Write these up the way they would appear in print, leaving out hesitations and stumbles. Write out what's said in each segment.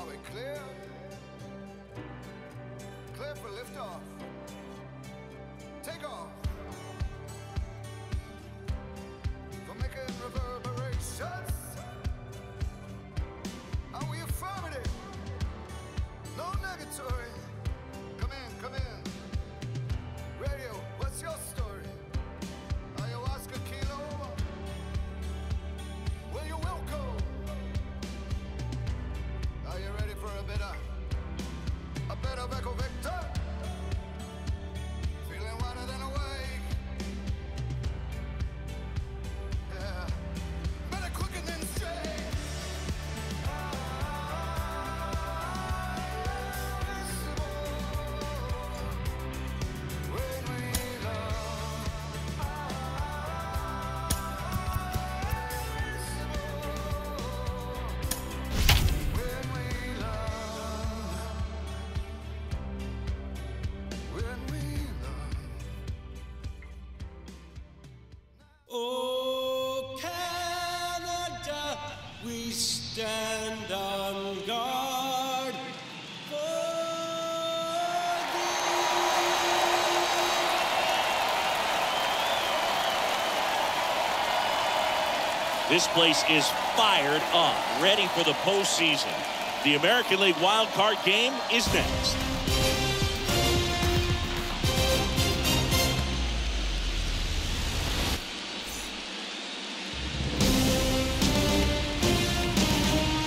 Are we clear? Clear for liftoff. Take off. For making reverberations. Are we affirmative? No negatory. Come in, come in. Radio, what's your story? Ayahuasca kilo? Well, you're welcome. Are you ready for a bit of Echo Victor? Feeling wider than awake. Yeah. Better quicker than straight. When we love. When we love. When we love. Oh, Canada, we stand on guard for thee. This place is fired up, ready for the postseason. The American League Wildcard Game is next.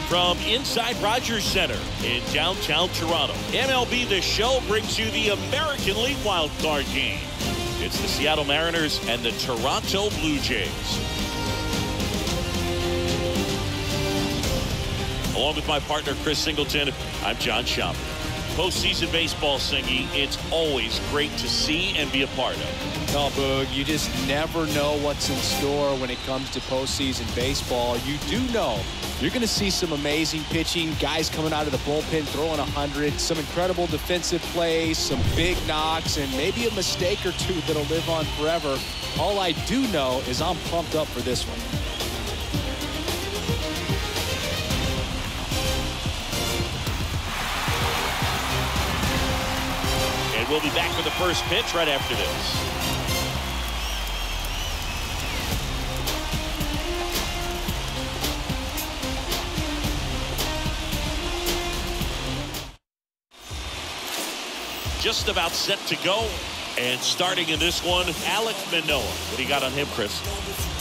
From inside Rogers Center in downtown Toronto, MLB The Show brings you the American League Wildcard Game. It's the Seattle Mariners and the Toronto Blue Jays. Along with my partner, Chris Singleton, I'm John Schaub. Postseason baseball, Singy, it's always great to see and be a part of. Oh, Boog, you just never know what's in store when it comes to postseason baseball. You do know you're going to see some amazing pitching, guys coming out of the bullpen throwing 100, some incredible defensive plays, some big knocks, and maybe a mistake or two that'll live on forever. All I do know is I'm pumped up for this one. And we'll be back for the first pitch right after this. Just about set to go. And starting in this one, Alek Manoah. What do you got on him, Chris?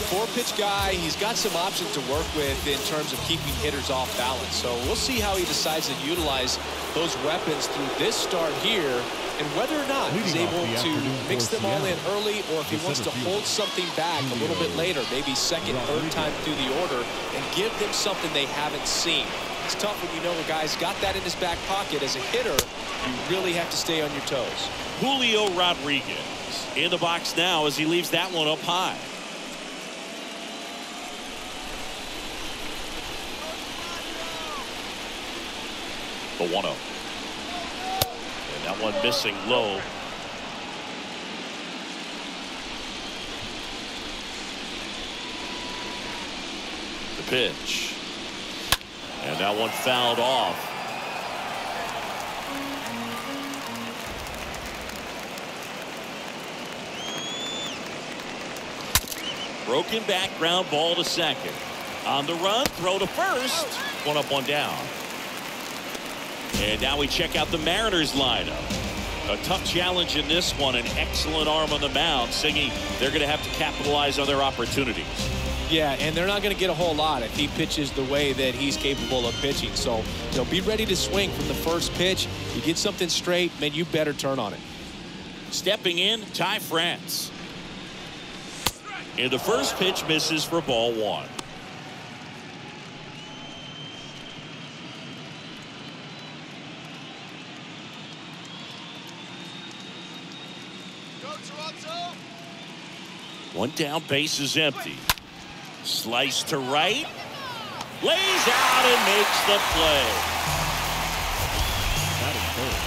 Four-pitch guy. He's got some options to work with in terms of keeping hitters off balance. So we'll see how he decides to utilize those weapons through this start here and whether or not he's able to mix them all in early or if he wants to hold something back a little bit later, maybe second, third time through the order, and give them something they haven't seen. It's tough when you know a guy's got that in his back pocket. As a hitter, you really have to stay on your toes. Julio Rodriguez in the box now as he leaves that one up high. The 1-0. And that one missing low. The pitch. And that one fouled off. Broken back ground ball to second. On the run, throw to first. One up, one down. And now we check out the Mariners lineup. A tough challenge in this one. An excellent arm on the mound. Singy, they're going to have to capitalize on their opportunities. Yeah, and they're not going to get a whole lot if he pitches the way that he's capable of pitching. So, be ready to swing from the first pitch. You get something straight, man, you better turn on it. Stepping in, Ty France. And the first pitch misses for ball one. Go Toronto! One down, base is empty. Slice to right. Lays out and makes the play. Batting third,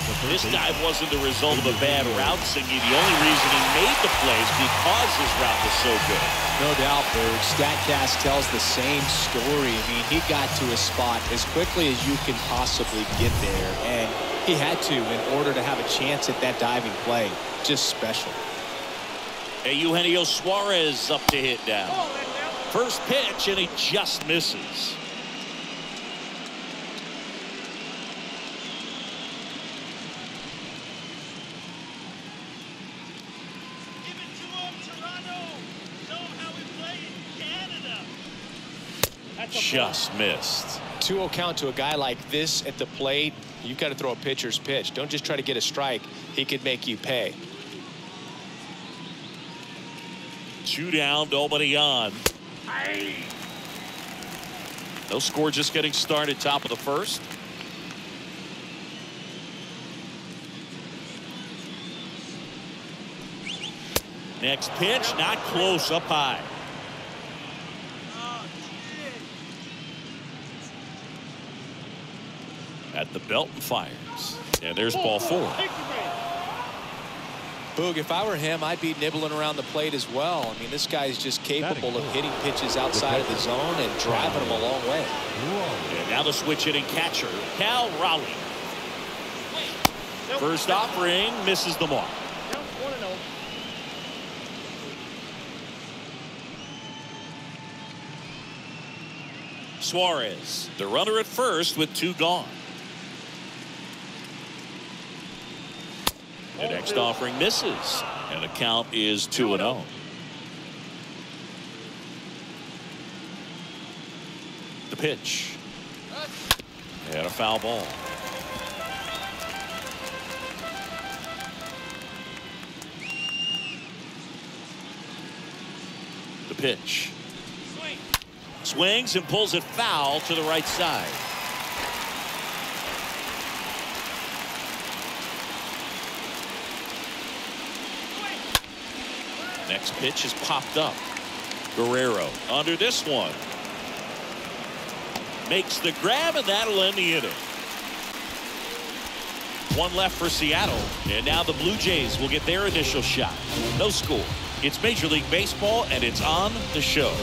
the This dive wasn't the result of a bad route, Singy. The only reason he made the plays because his route was so good. No doubt, Berg. StatCast tells the same story. I mean, he got to his spot as quickly as you can possibly get there, and he had to in order to have a chance at that diving play. Just special. Eugenio Suarez up to hit down. First pitch, and he just misses. Just missed. 2-0 count to a guy like this at the plate. You've got to throw a pitcher's pitch. Don't just try to get a strike. He could make you pay. 2 down, nobody on. No score, just getting started, top of the first. Next pitch, not close, up high. At the belt and fires. And there's ball 4. Boog, if I were him, I'd be nibbling around the plate as well. I mean, this guy's just capable of hitting pitches outside of the zone and driving them a long way. And now the switch hitting catcher, Cal Raleigh. First offering, misses the mark. Suarez, the runner at first with 2 gone. The next offering misses, and the count is 2-0. The pitch. And a foul ball. The pitch. Swings and pulls it foul to the right side. Next pitch is popped up. Guerrero under this one. Makes the grab, and that'll end the inning. 1 left for Seattle, and now the Blue Jays will get their initial shot. No score. It's Major League Baseball, and it's on the show.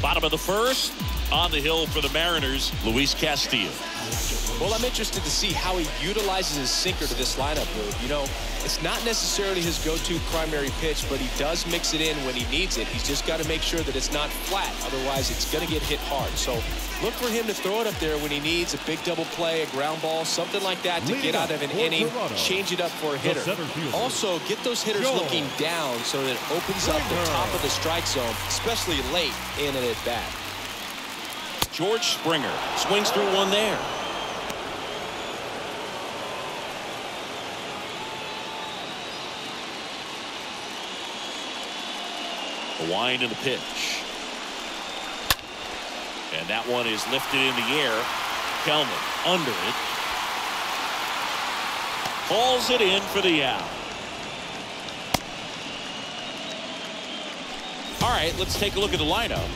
Bottom of the first. On the hill for the Mariners, Luis Castillo. Well, I'm interested to see how he utilizes his sinker to this lineup, Luke. You know, it's not necessarily his go-to primary pitch, but he does mix it in when he needs it. He's just got to make sure that it's not flat. Otherwise, it's going to get hit hard. So look for him to throw it up there when he needs a big double play, a ground ball, something like that to get out of an inning, change it up for a hitter. Also, get those hitters looking down so that it opens up the top of the strike zone, especially late in an at-bat. George Springer swings through one there. The wind and the pitch. And that one is lifted in the air. Kelman under it. Hauls it in for the out. All right, let's take a look at the lineup.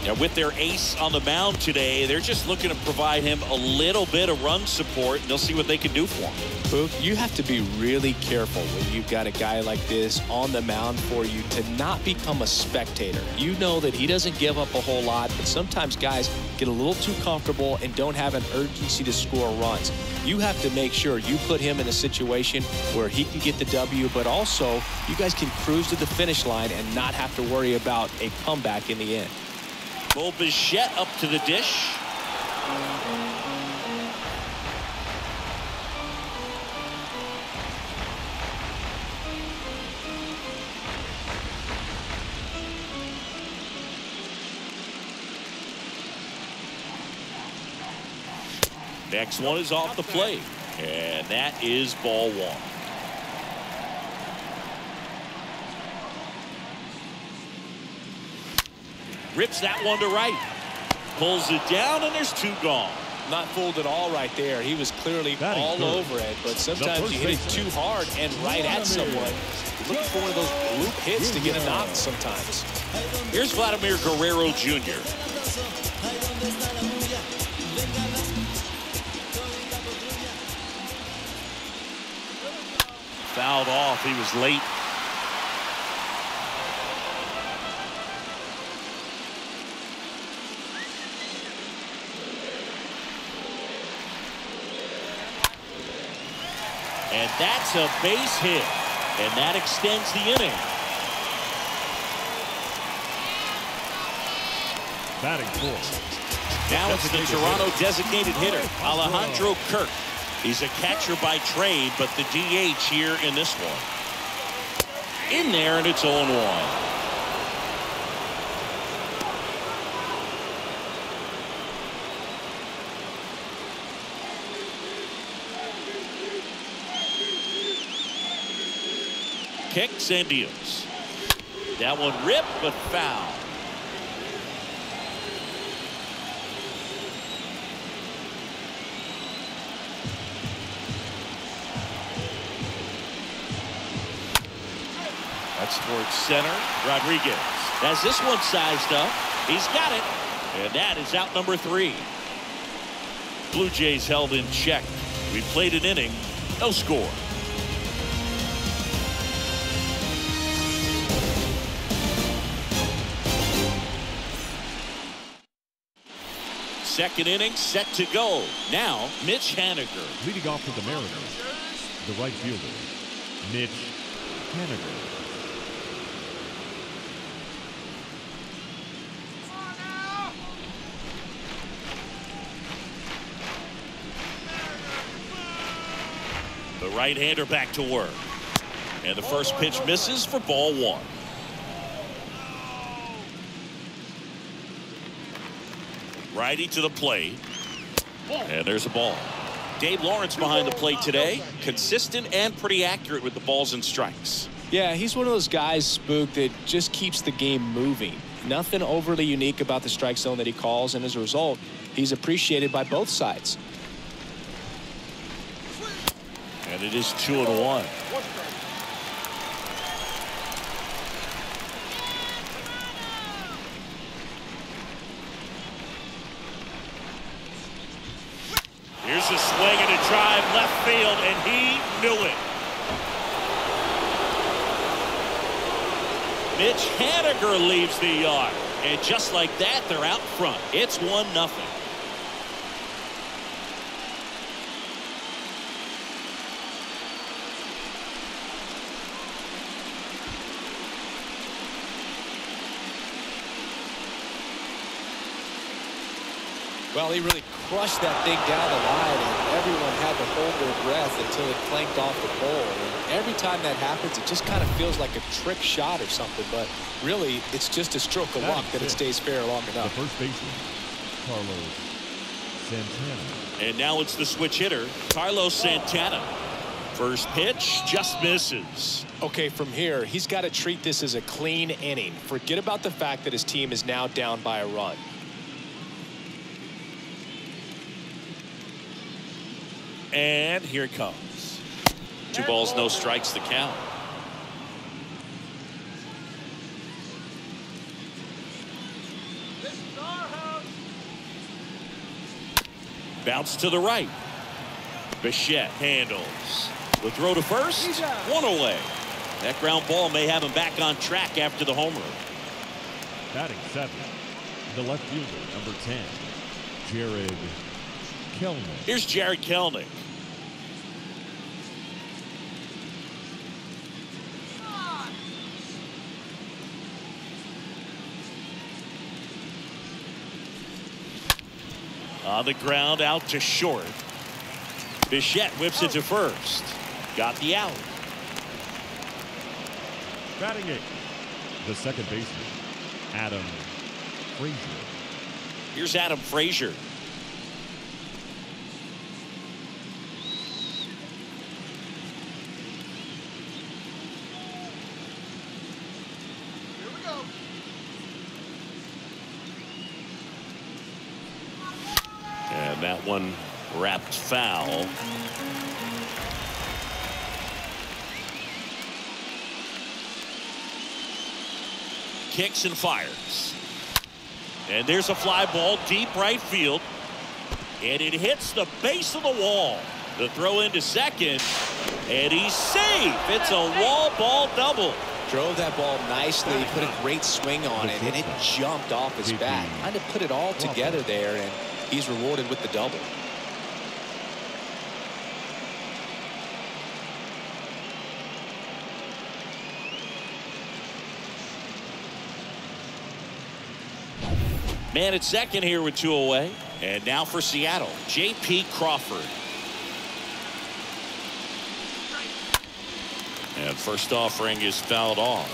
Now, with their ace on the mound today, they're just looking to provide him a little bit of run support, and they'll see what they can do for him. Boog, you have to be really careful when you've got a guy like this on the mound for you to not become a spectator. You know that he doesn't give up a whole lot, but sometimes guys get a little too comfortable and don't have an urgency to score runs. You have to make sure you put him in a situation where he can get the W, but also you guys can cruise to the finish line and not have to worry about a comeback in the end. Bo Bichette up to the dish. Next one is off the plate, and that is ball 1. Rips that one to right. Pulls it down, and there's 2 gone. Not fooled at all right there. He was clearly all over it, but sometimes you hit it too hard and right at someone. Looking for one of those group hits to get a knock sometimes. Here's Vladimir Guerrero Jr. Fouled off. He was late. And that's a base hit. And that extends the inning. Batting fourth. Now it's the Toronto designated hitter, Alejandro Kirk. He's a catcher by trade, but the DH here in this one. In there, and it's 0-1. Kicks and deals. That one ripped, but foul. That's towards center. Rodriguez has this one sized up. He's got it. And that is out number 3. Blue Jays held in check. We played an inning. No score. Second inning set to go. Now Mitch Haniger. Leading off for the Mariners, the right fielder, Mitch Haniger. The right-hander back to work. And the first pitch misses for ball 1. Righty to the plate. And there's a ball. Dave Lawrence behind the plate today. Consistent and pretty accurate with the balls and strikes. Yeah, he's one of those guys, Spook, that just keeps the game moving. Nothing overly unique about the strike zone that he calls, and as a result, he's appreciated by both sides. And it is 2-1. Here's a swing and a drive left field, and he knew it. Mitch Haniger leaves the yard. And just like that, they're out front. It's 1-0. Well, he really crushed that thing down the line, and everyone had to hold their breath until it clanked off the pole. And every time that happens, it just kind of feels like a trick shot or something, but really, it's just a stroke of luck that it stays fair long enough. The first baseman, Carlos Santana. And now it's the switch hitter, Carlos Santana. First pitch just misses. Okay, from here, he's got to treat this as a clean inning. Forget about the fact that his team is now down by a run. And here it comes. 2 balls, no strikes, the count. Bounce to the right. Bichette handles. The throw to first. 1 away. That ground ball may have him back on track after the home run. Batting 7, the left fielder, number 10, Jared Kelnick. Here's Jared Kelnick. On the ground, out to short. Bichette whips it to first. Got the out. Batting 8, the second baseman, Adam Frazier. Here's Adam Frazier. And that one wrapped foul. kicks and fires. And there's a fly ball deep right field. And it hits the base of the wall. The throw into second. And he's safe. It's a wall ball double. Drove that ball nicely, put a great swing on it, and it jumped off his bat. Kind of put it all together there, and he's rewarded with the double. Man at second here with 2 away. And now for Seattle, J.P. Crawford. And first offering is fouled off.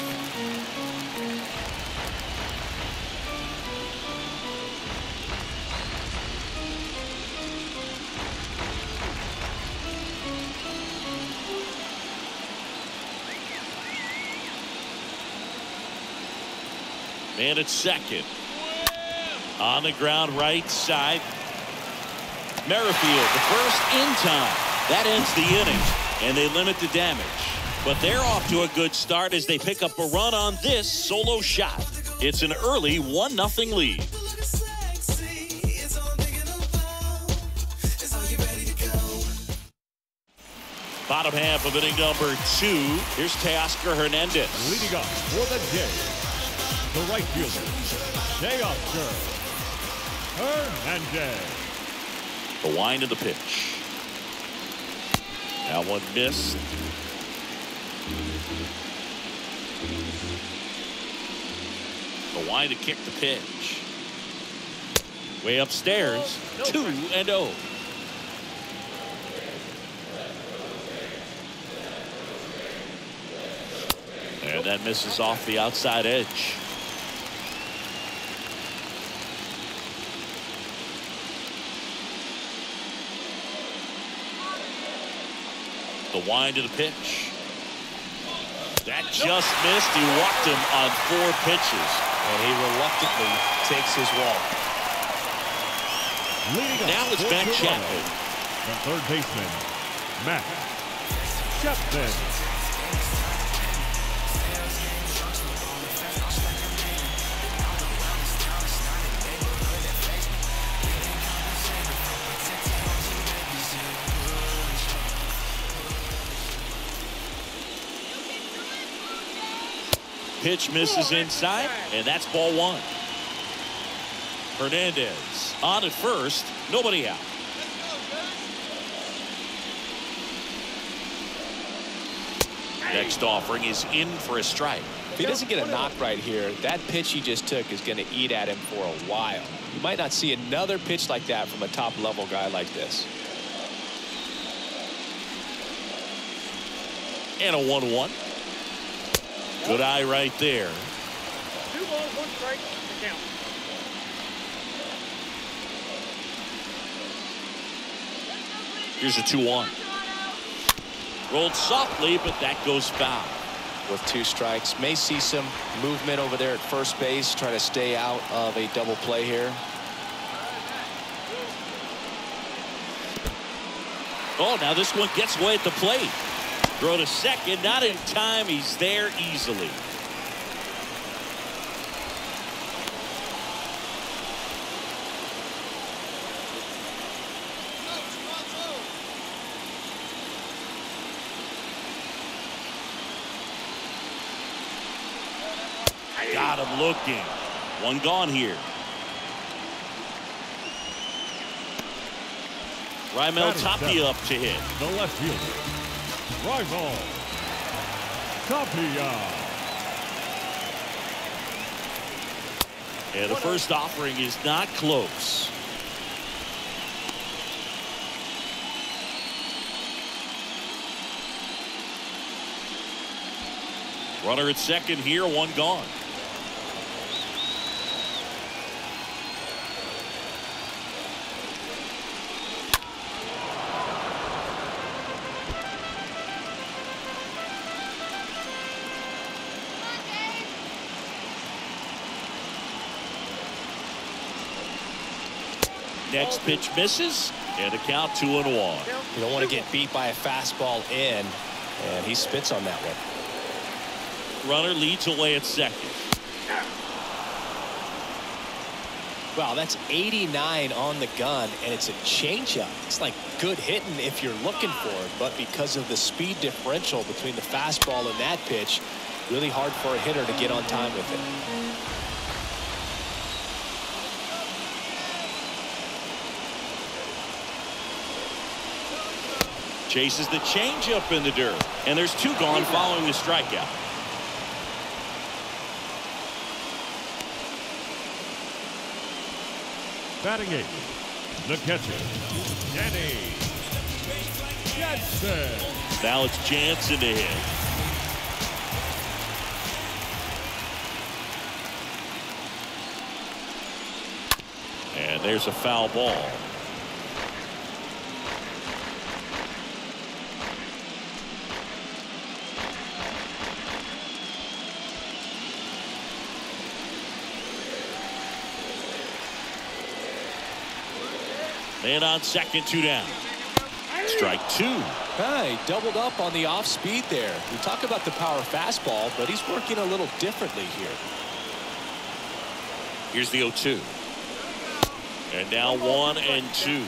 Man at second. On the ground right side. Merrifield, the first in time. That ends the inning, and they limit the damage. But they're off to a good start as they pick up a run on this solo shot. It's an early 1-0 lead. Bottom half of inning number 2. Here's Teoscar Hernandez. Leading up for the Jays, the right fielder, Teoscar Hernandez. The wind of the pitch. That one missed. The wind to kick the pitch. Way upstairs. 2-0. And that misses off the outside edge. The wind to the pitch. That just missed. He walked him on 4 pitches. And he reluctantly takes his walk. Now it's Matt Chapman. The third baseman, Matt Chapman. Pitch misses inside, and that's ball 1. Hernandez on at first, nobody out. Next offering is in for a strike. If he doesn't get a knock right here, that pitch he just took is going to eat at him for a while. You might not see another pitch like that from a top-level guy like this. And a 1-1. Good eye right there. 2 balls, 1 strike, the count. Here's a 2-1. Rolled softly, but that goes foul. With 2 strikes, may see some movement over there at first base, try to stay out of a double play here. Oh, now this one gets away at the plate. Throw to second, not in time. He's there easily. Got him looking. 1 gone here. Raimel Tapia up to hit. The left fielder, Raimel Tapia. And the first offering is not close. Runner at second here, 1 gone. Next pitch misses, and a count 2-1. You don't want to get beat by a fastball in, and he spits on that one. Runner leads away at second. Wow, that's 89 on the gun, and it's a changeup. It's like good hitting if you're looking for it, but because of the speed differential between the fastball and that pitch, really hard for a hitter to get on time with it. Chases the changeup in the dirt, and there's 2 gone following the strikeout. Batting 8, the catcher, Danny Jansen. Now it's Jansen to hit. And there's a foul ball. And on second, 2 down. Strike 2. He doubled up on the off speed there. We talk about the power fastball, but he's working a little differently here. Here's the 0-2. And now 1-2.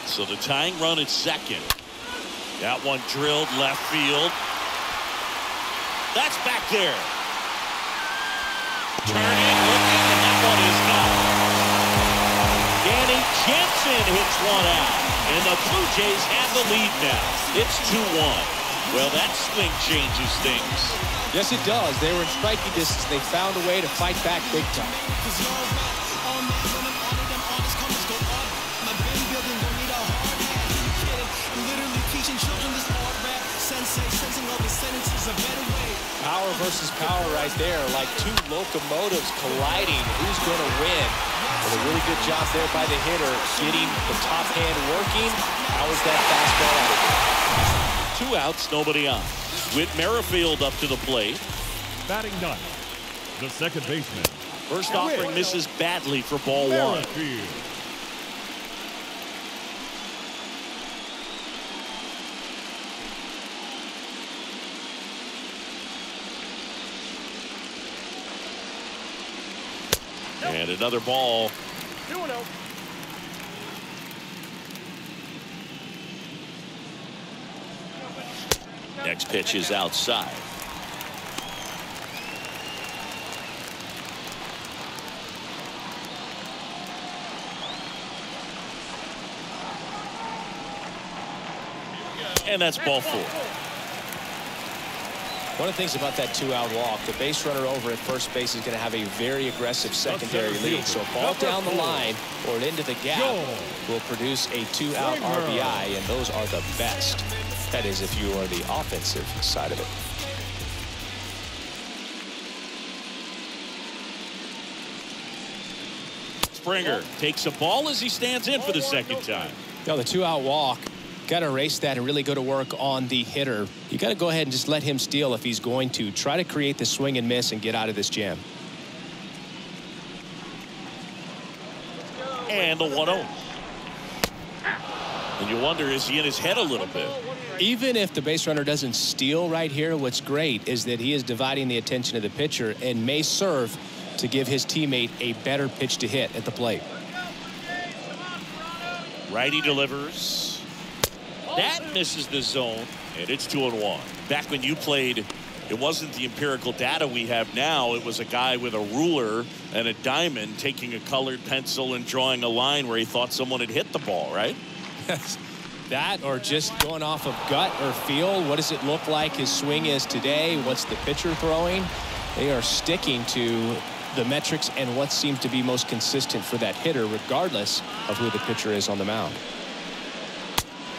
So the tying run at second. That one drilled left field. That's back there. Turning, looking, and that one is gone. Danny Jansen hits one out. And the Blue Jays have the lead now. It's 2-1. Well, that swing changes things. Yes, it does. They were in striking distance. They found a way to fight back big time. Power versus power right there, like 2 locomotives colliding. Who's going to win? Well, a really good job there by the hitter, getting the top hand working. Powers that fastball out of there. 2 outs, nobody on. Whit Merrifield up to the plate. Batting 9, the second baseman. First offering misses badly for ball 1. And another ball. 2-0. Next pitch is outside. And that's ball 4. One of the things about that 2-out walk, the base runner over at first base is going to have a very aggressive secondary lead. So a ball down the line or into the gap will produce a 2-out RBI, and those are the best. That is, if you are the offensive side of it. Springer takes a ball as he stands in for the second time. Now the 2-out walk, got to erase that and really go to work on the hitter. You got to go ahead and just let him steal if he's going to. Try to create the swing and miss and get out of this jam. And the 1-0. And you wonder, is he in his head a little bit? Even if the base runner doesn't steal right here, what's great is that he is dividing the attention of the pitcher and may serve to give his teammate a better pitch to hit at the plate. Righty delivers. That misses the zone, and it's 2-1. Back when you played, it wasn't the empirical data we have now. It was a guy with a ruler and a diamond taking a colored pencil and drawing a line where he thought someone had hit the ball, right? That or just going off of gut or feel. What does it look like his swing is today? What's the pitcher throwing? They are sticking to the metrics and what seems to be most consistent for that hitter, regardless of who the pitcher is on the mound.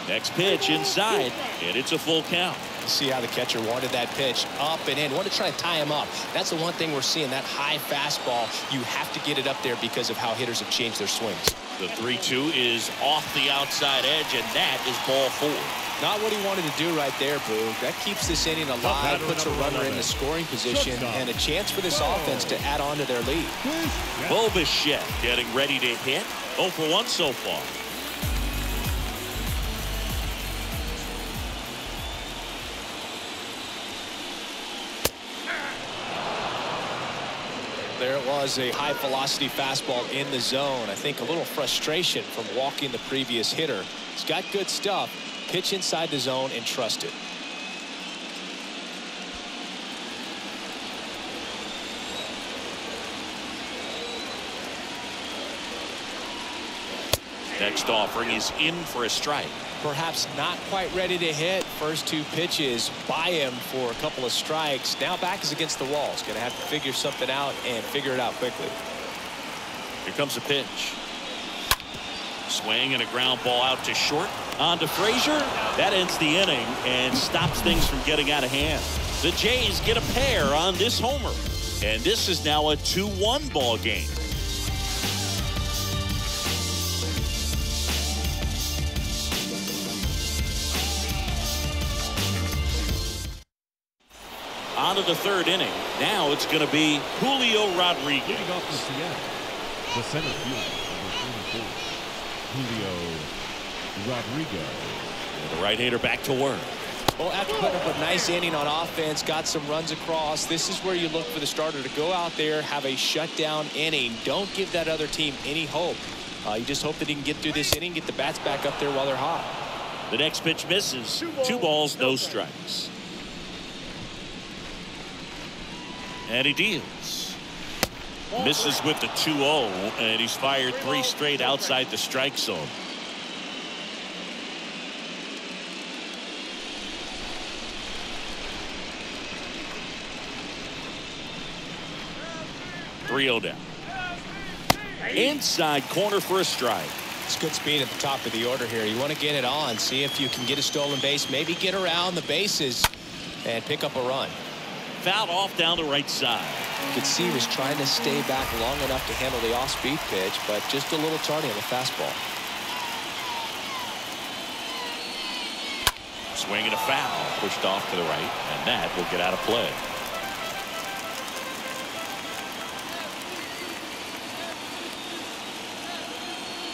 Next pitch inside, and it's a full count. See how the catcher wanted that pitch up and in. Wanted to try to tie him up. That's the one thing we're seeing, that high fastball. You have to get it up there because of how hitters have changed their swings. The 3-2 is off the outside edge, and that is ball 4. Not what he wanted to do right there, Boog. That keeps this inning alive, puts a runner in the scoring position, and a chance for this offense to add on to their lead. Bo Bichette getting ready to hit. 0 for 1 so far. there it was, a high velocity fastball in the zone. I think a little frustration from walking the previous hitter. He's got good stuff. Pitch inside the zone and trust it. Next offering is in for a strike. Perhaps not quite ready to hit. First 2 pitches by him for a couple of strikes. Now back is against the wall. He's going to have to figure something out and figure it out quickly. Here comes a pitch. Swing and a ground ball out to short. On to Frazier. That ends the inning and stops things from getting out of hand. The Jays get a pair on this homer. And this is now a 2-1 ball game. On to the 3rd inning. Now it's going to be Julio Rodriguez. Leading off for Seattle, the center fielder, number 24, Julio Rodriguez. And the right-hander back to work. Well, after putting up a nice inning on offense, got some runs across, this is where you look for the starter to go out there, have a shutdown inning. Don't give that other team any hope. You just hope that he can get through this inning, get the bats back up there while they're hot. The next pitch misses. 2 balls, no strikes. And he deals. Misses with the 2-0, and he's fired 3 straight outside the strike zone. .3-0 down. Inside corner for a strike. It's good speed at the top of the order here. You want to get it on, see if you can get a stolen base, maybe get around the bases and pick up a run. Fouled off down the right side. You could see he was trying to stay back long enough to handle the off-speed pitch, but just a little tardy on the fastball. Swing and a foul. Pushed off to the right, and that will get out of play.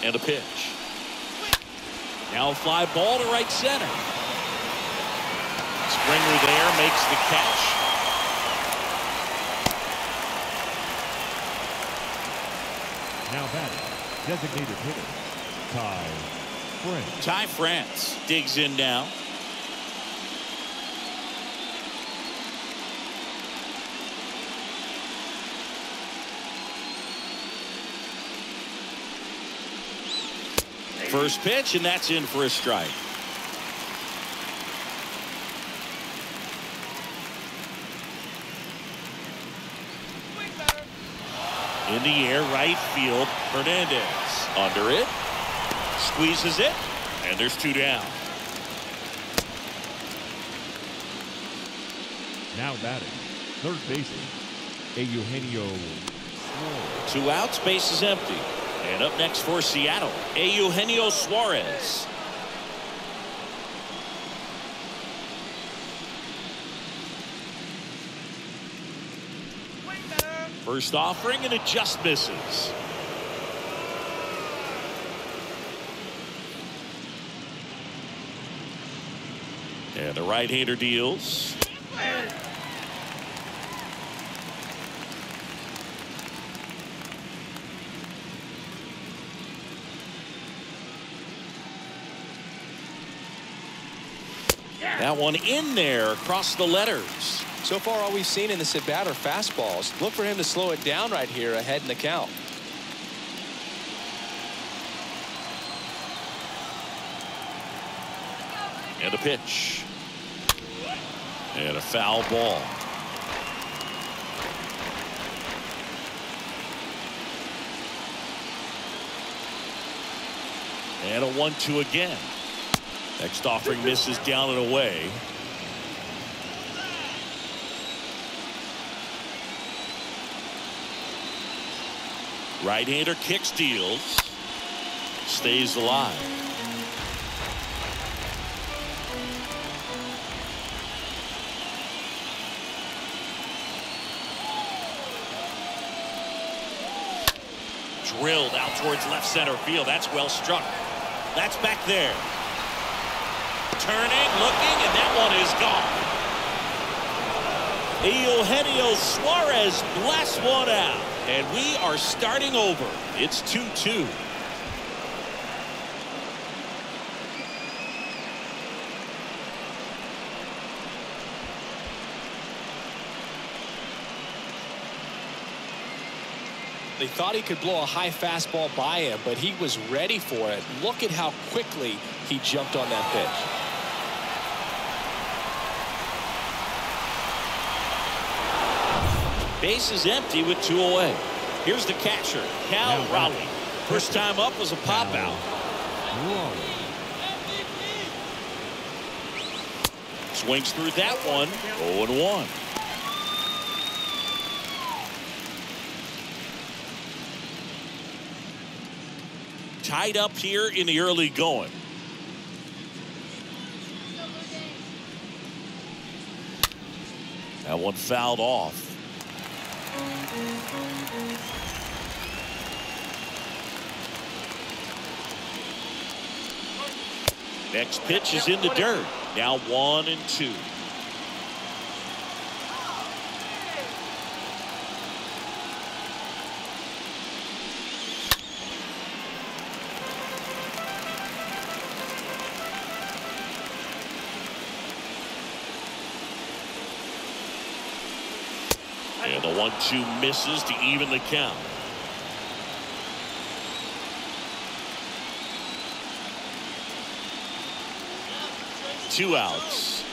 And a pitch. Now a fly ball to right center. Springer there makes the catch. Now batting, designated hitter, Ty France. Ty France digs in now. First pitch, and that's in for a strike. In the air, right field, Hernandez. Under it, squeezes it, and there's 2 down. Now batting, third baseman, Eugenio Suarez. 2 outs, base is empty. And up next for Seattle, Eugenio Suarez. First offering, and it just misses. And the right-hander deals. That one in there across the letters. So far, all we've seen in this at bat are fastballs. Look for him to slow it down right here ahead in the count. And a pitch. And a foul ball. And a 1-2 again. Next offering misses down and away. Right-hander kicks, deals. Stays alive. Drilled out towards left center field. That's well struck. That's back there. Turning, looking, and that one is gone. Eugenio Suarez blasts one out. And we are starting over. It's 2-2. They thought he could blow a high fastball by him, but he was ready for it. Look at how quickly he jumped on that pitch. Base is empty with 2 away. Here's the catcher, Cal Raleigh. First time up was a pop out. Swings through that one. 0-1. Tied up here in the early going. That one fouled off. Next pitch is in the dirt. Now 1-2. And the 1-2 misses to even the count. Two outs.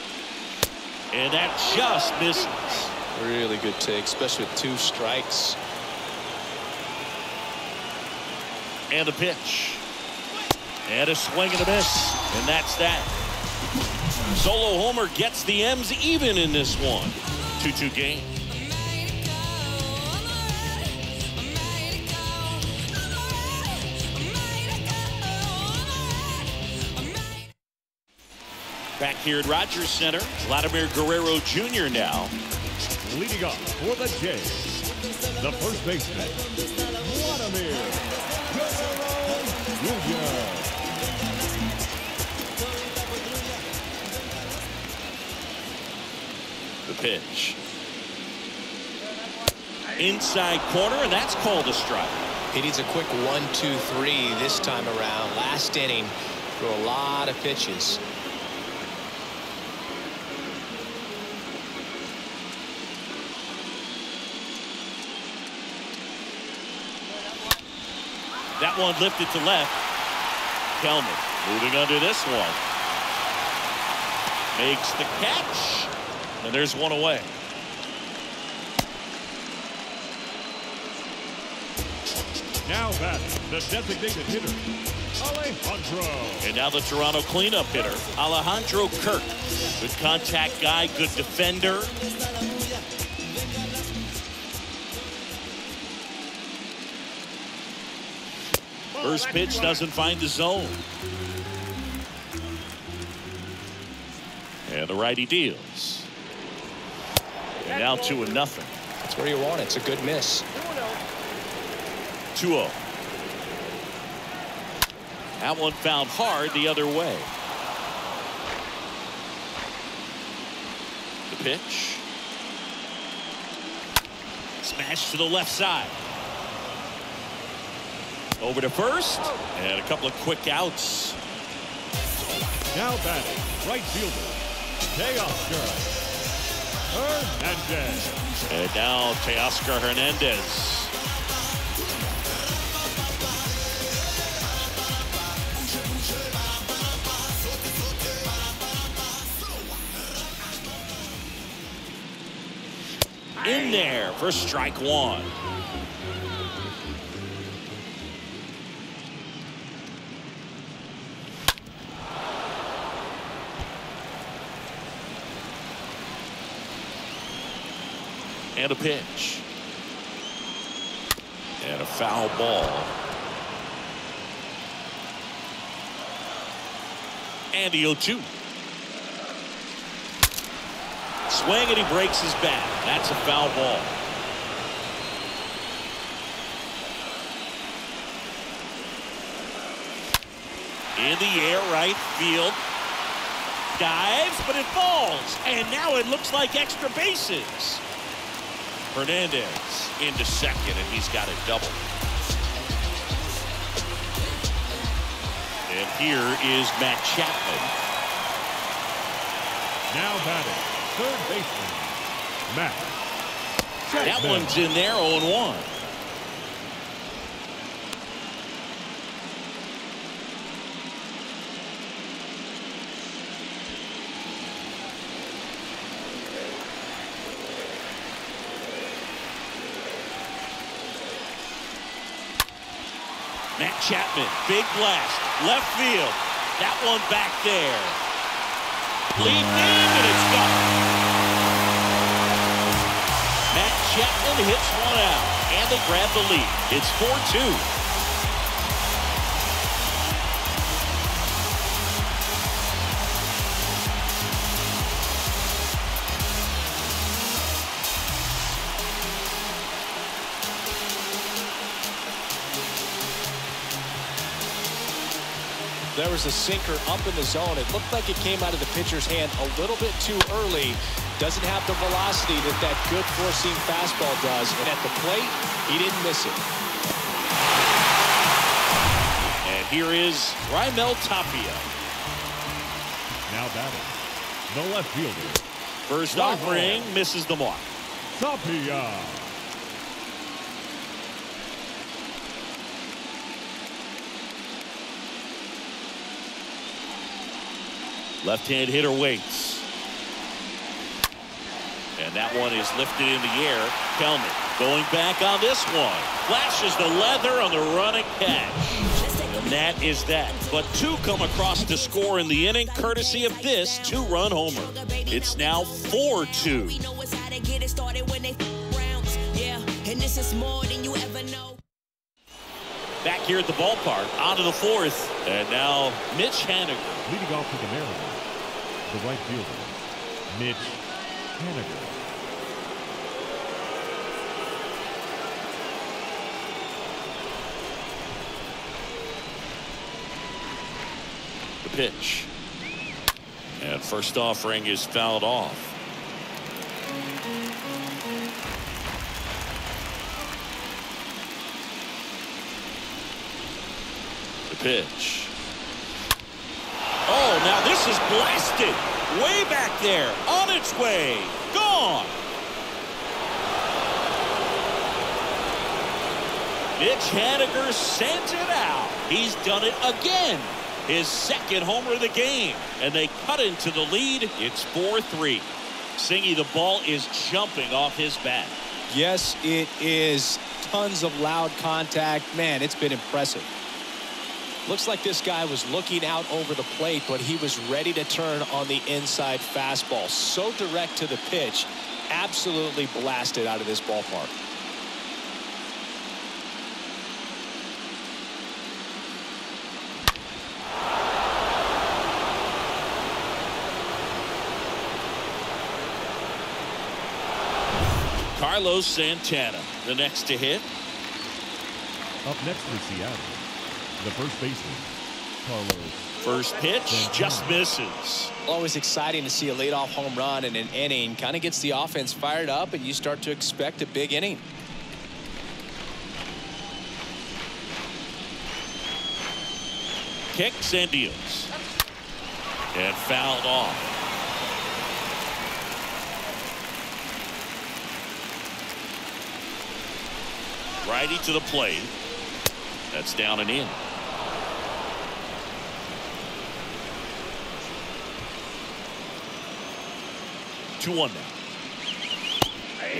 And that just misses. Really good take, especially with 2 strikes. And a pitch. And a swing and a miss. And that's that. Solo homer gets the M's even in this one. 2-2 game. Back here at Rogers Center, Vladimir Guerrero Jr. now. Leading off for the Jays, the first baseman, Vladimir Guerrero Jr. The pitch. Inside corner, and that's called a strike. He needs a quick 1-2-3 this time around. Last inning, threw a lot of pitches. That one lifted to left. Kelman moving under this one. Makes the catch. And there's one away. Now batting, the designated hitter, Alejandro. And now the Toronto cleanup hitter, Alejandro Kirk. Good contact guy, good defender. First pitch doesn't find the zone. And the righty deals. And now 2-0. That's where you want it. It's a good miss. 2-0. That one fouled hard the other way. The pitch. Smash to the left side. Over to first, and a couple of quick outs. Now batting, right fielder, Teoscar Hernandez. And now Teoscar Hernandez. In there for strike 1. And a pitch. And a foul ball. And the 0-2. Swing and he breaks his bat. That's a foul ball. In the air, right field. Dives, but it falls. And now it looks like extra bases. Hernandez into second, and he's got a double. And here is Matt Chapman. Now batting, third baseman, Matt Chapman. That one's in there, 0-1. Matt Chapman, big blast, left field. That one back there. Lead in, and it's gone. Matt Chapman hits one out, and they grab the lead. It's 4-2. There was a sinker up in the zone. It looked like it came out of the pitcher's hand a little bit too early. Doesn't have the velocity that good four-seam fastball does. And at the plate, he didn't miss it. And here is Raimel Tapia. Now batting, the left fielder. First offering misses the mark. Tapia. Left-hand hitter waits. And that one is lifted in the air. Kelman going back on this one. Flashes the leather on the running catch. And that is that. But two come across to score in the inning, courtesy of this two-run homer. It's now 4-2. Back here at the ballpark, onto the fourth. And now Mitch Haniger. Leading off for the Mariners, the right fielder, Mitch Haniger. The pitch. And first offering is fouled off. The pitch. Oh, now this is blasted. Way back there. On its way. Gone. Mitch Haniger sends it out. He's done it again. His second homer of the game. And they cut into the lead. It's 4-3. Singy, the ball is jumping off his bat. Yes, it is. Tons of loud contact. Man, it's been impressive. Looks like this guy was looking out over the plate, but he was ready to turn on the inside fastball. So direct to the pitch. Absolutely blasted out of this ballpark. Carlos Santana, the next to hit. Up next for Seattle, the first baseman, Carlos. First pitch just misses. Always exciting to see a leadoff home run in an inning. Kind of gets the offense fired up, and you start to expect a big inning. Kicks and deals. And fouled off. Righty to the plate. That's down and in. Two-one now.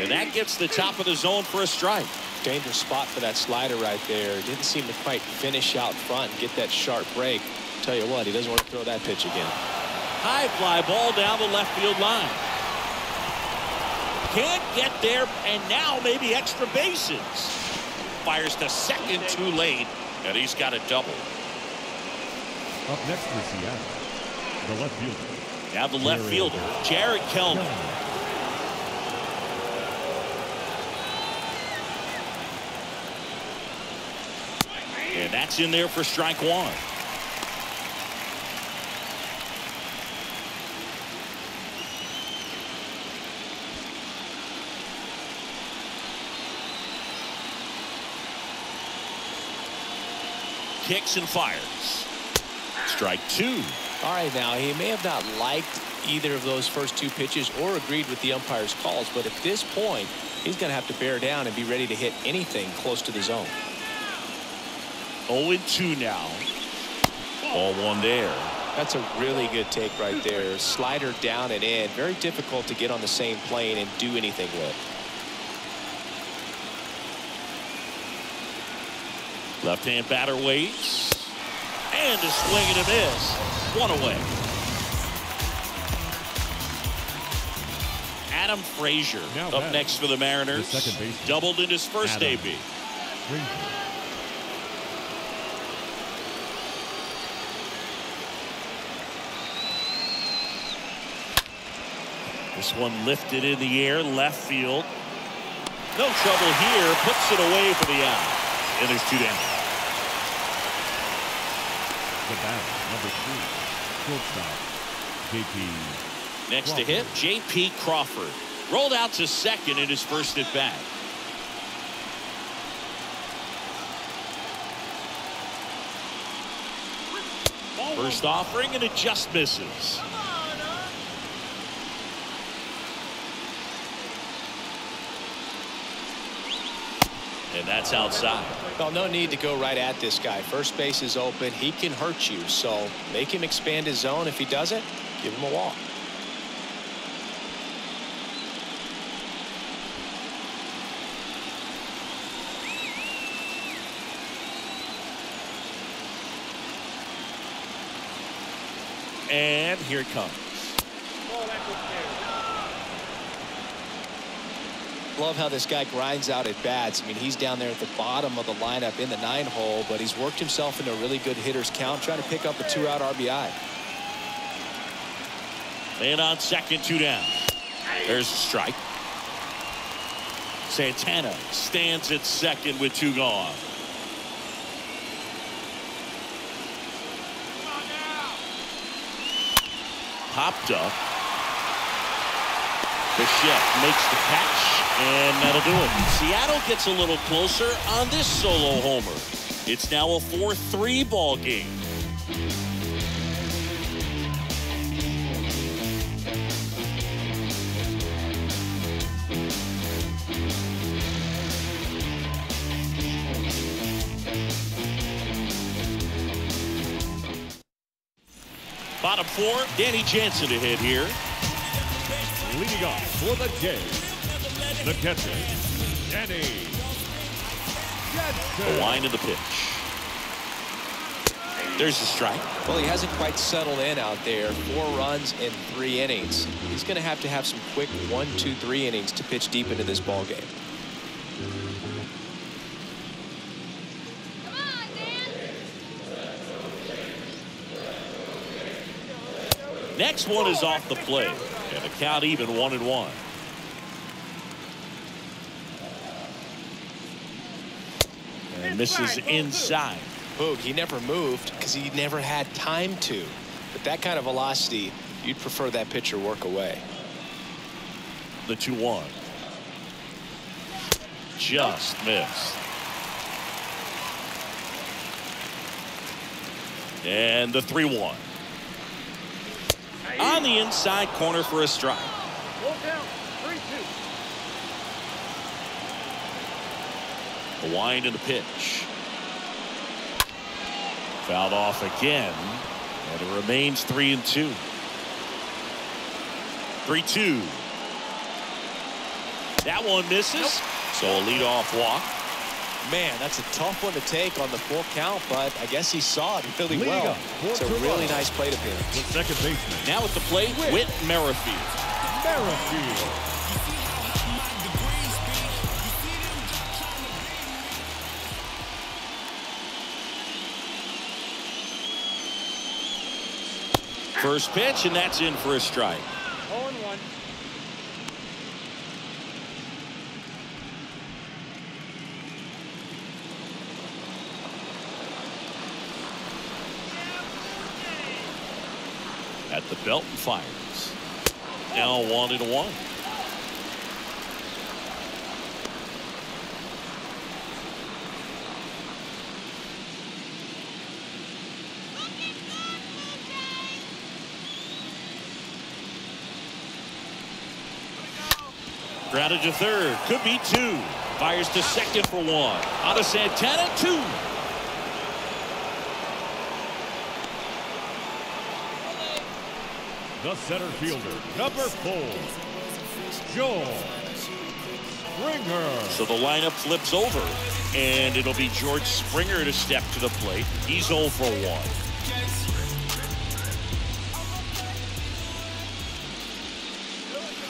And that gets the top of the zone for a strike. Dangerous spot for that slider right there. Didn't seem to quite finish out front and get that sharp break. Tell you what, he doesn't want to throw that pitch again. High fly ball down the left field line. Can't get there, and now maybe extra bases. Fires to second too late, and he's got a double. Up next for Seattle, the left fielder. Now the left fielder, Jared Kelman. And that's in there for strike one. kicks and fires. Strike two. All right, now he may have not liked either of those first two pitches or agreed with the umpire's calls, but at this point he's going to have to bear down and be ready to hit anything close to the zone. 0-2 now. Ball one there. That's a really good take right there. Slider down and in. Very difficult to get on the same plane and do anything with. Left-hand batter waits. And a swing and a miss. One away. Adam Frazier up next for the Mariners. Doubled in his first AB. This one lifted in the air, left field. No trouble here. Puts it away for the out. And there's two down. The batter, number 3, shortstop, J.P. Next to hit, J.P. Crawford. Rolled out to second in his first at bat. First offering, and it just misses. And that's outside. Well, no need to go right at this guy. First base is open. He can hurt you, so make him expand his zone. If he doesn't, give him a walk. And here it comes. Love how this guy grinds out at bats. I mean, he's down there at the bottom of the lineup in the 9-hole, but he's worked himself into a really good hitter's count, trying to pick up a 2-out RBI. And on second, 2 down. There's a strike. Santana stands at second with 2 gone. Popped up. Bichette makes the catch, and that'll do it. Seattle gets a little closer on this solo homer. It's now a 4-3 ball game. Bottom 4, Danny Jansen to hit here. Leading off for the Jays, the catcher, Danny Jansen. The line of the pitch. There's the strike. Well, he hasn't quite settled in out there. 4 runs in 3 innings. He's going to have some quick 1, 2, 3 innings to pitch deep into this ball game. Next one is off the plate, and the count even 1-1. And misses inside. Boog, he never moved because he never had time to. But that kind of velocity, you'd prefer that pitcher work away. The 2-1. Just missed. And the 3-1. On the inside corner for a strike. Roll down, 3-2. The wind and the pitch. Fouled off again, and it remains 3-2. 3-2. That one misses. So a leadoff walk. Man, that's a tough one to take on the full count, but I guess he saw it really well. It's a really nice plate appearance. The second baseman. Now at the plate, Whit Merrifield. First pitch, and that's in for a strike. 0-1. At the belt and fires. Now 1-1. Grounded to third. Could be two. Fires to second for one. On to Santana, two. The center fielder, number 4, George Springer. So the lineup flips over, and it'll be George Springer to step to the plate. He's 0 for 1.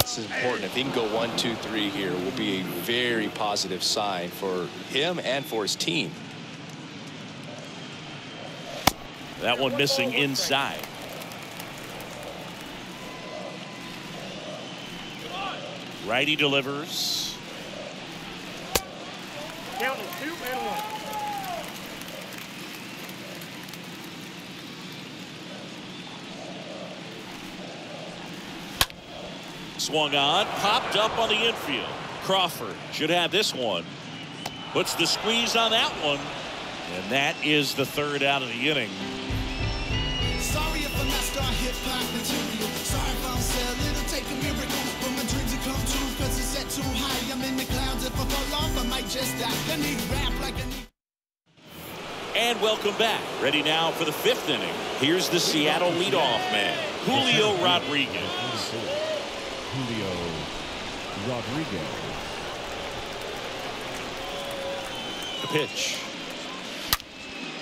This is important. If he can go 1, 2, 3 here, will be a very positive sign for him and for his team. That one missing inside. Righty delivers. Count is 2 and 1. Swung on, popped up on the infield. Crawford should have this one. Puts the squeeze on that one. And that is the third out of the inning. Sorry if I'm not star hip-hop material. Sorry if I don't sell, it'll take a miracle for my dreams to come true. Cause it's set too high, I'm in the clouds. If I fall off, I might just die. I need rap like I need. And welcome back. Ready now for the 5th inning. Here's the Seattle leadoff man, Julio Rodriguez. Julio Rodriguez. The pitch.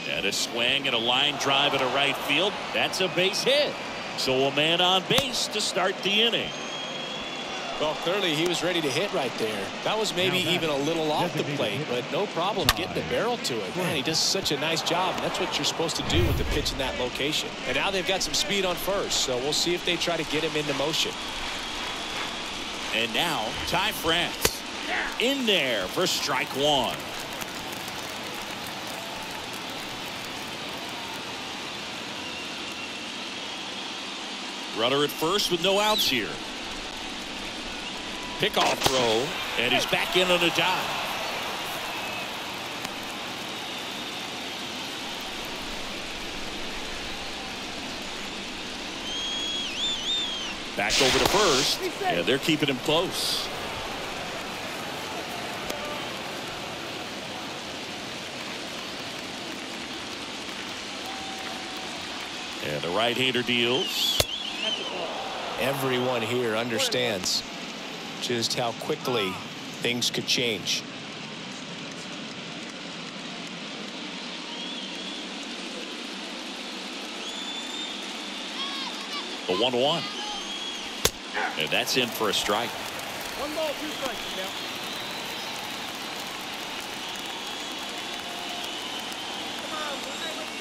And a swing and a line drive at a right field. That's a base hit. So a man on base to start the inning. Well, clearly he was ready to hit right there. That was maybe even a little off the plate, but no problem getting the barrel to it. Man, he does such a nice job, and that's what you're supposed to do with the pitch in that location. And now they've got some speed on first, so we'll see if they try to get him into motion. And now, Ty France in there for strike one. Runner at first with no outs here. Pickoff throw, and he's back in on a dive. Back over to first, and they're keeping him close. And the right-hander deals. Everyone here understands just how quickly things could change. The 1-1. And that's in for a strike. 1 ball, 2 strikes now. Come on, let's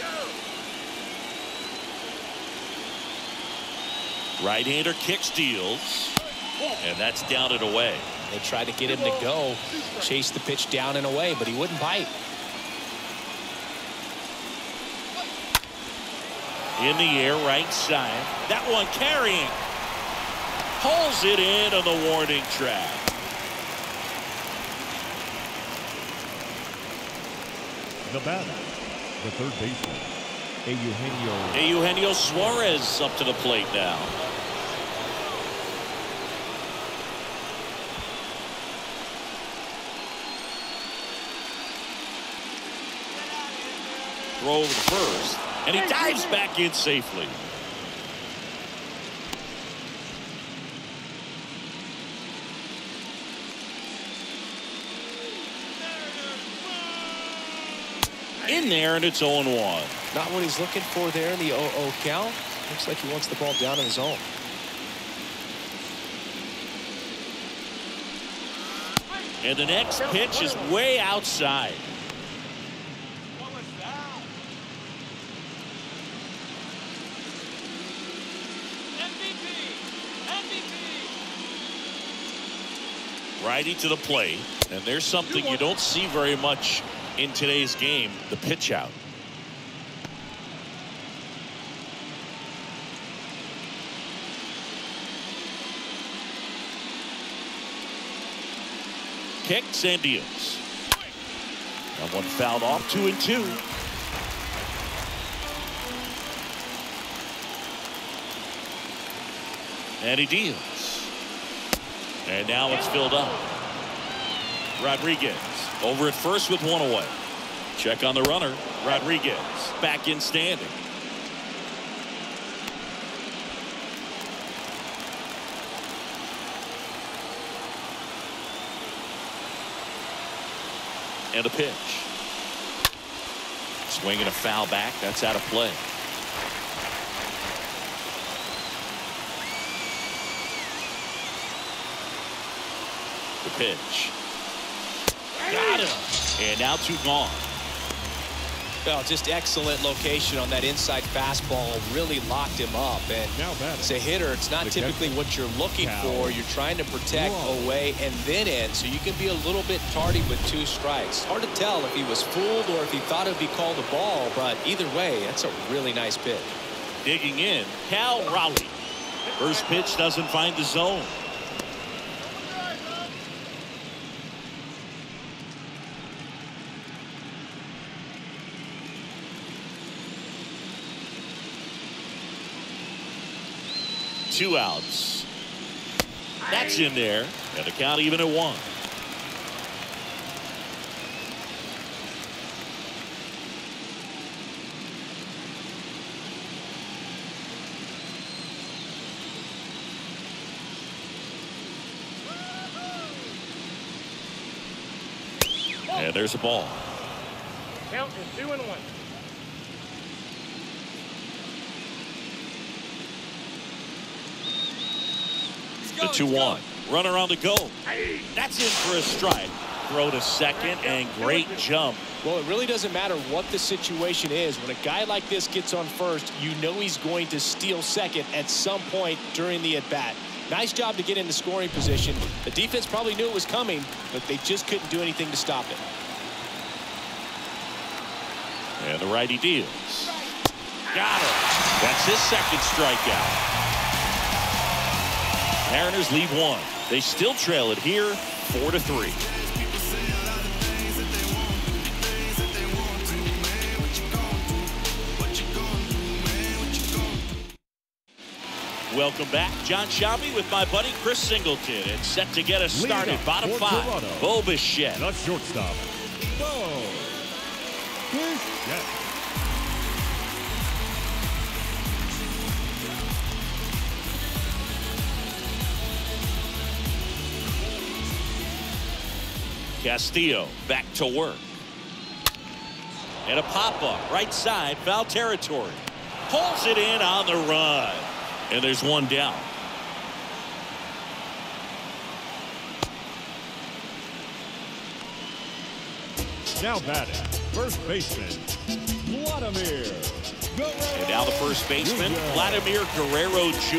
go. Right-hander kicks, deals. And that's down and away. They tried to get him to go, chase the pitch down and away, but he wouldn't bite. In the air, right side. That one carrying. Pulls it in on the warning track. The batter, the third baseman, Eugenio Suarez up to the plate now. Throw over to first, and he dives back in safely. In there, and it's 0-1. Not what he's looking for there in the 0-0 count. Looks like he wants the ball down in his zone. And the next pitch is way outside. Righty to the plate, and there's something you don't see very much in today's game, the pitch out. Kicks and deals. That one fouled off, 2-2. And he deals. And now it's filled up. Rodriguez over at first with one away. Check on the runner. Rodriguez back in standing. And a pitch. Swinging a foul back. That's out of play. The pitch. Got him. And now 2 gone. Well, just excellent location on that inside fastball. Really locked him up. And as a hitter, it's not typically what you're looking for. You're trying to protect away and then in, so you can be a little bit tardy with 2 strikes. Hard to tell if he was fooled or if he thought it would be called a ball, but either way, that's a really nice pitch. Digging in, Cal Raleigh. First pitch doesn't find the zone. Two outs. That's in there. And the count even at 1. And there's a ball. Count is 2-1. The 2-1. Runner on the go. That's in for a strike. Throw to second and great jump. Well, it really doesn't matter what the situation is. When a guy like this gets on first, you know he's going to steal second at some point during the at-bat. Nice job to get into scoring position. The defense probably knew it was coming, but they just couldn't do anything to stop it. And the righty deals. Got him. That's his second strikeout. Mariners lead 1. They still trail it here 4-3. Welcome back. John Shabby with my buddy Chris Singleton. It's set to get us started. Bottom 5. Bo Bichette. The shortstop. Bo Bichette. Castillo back to work. And a pop-up right side, foul territory. Pulls it in on the run. And there's one down. Now batting, first baseman, Vladimir Guerrero. And now the first baseman, Vladimir Guerrero Jr.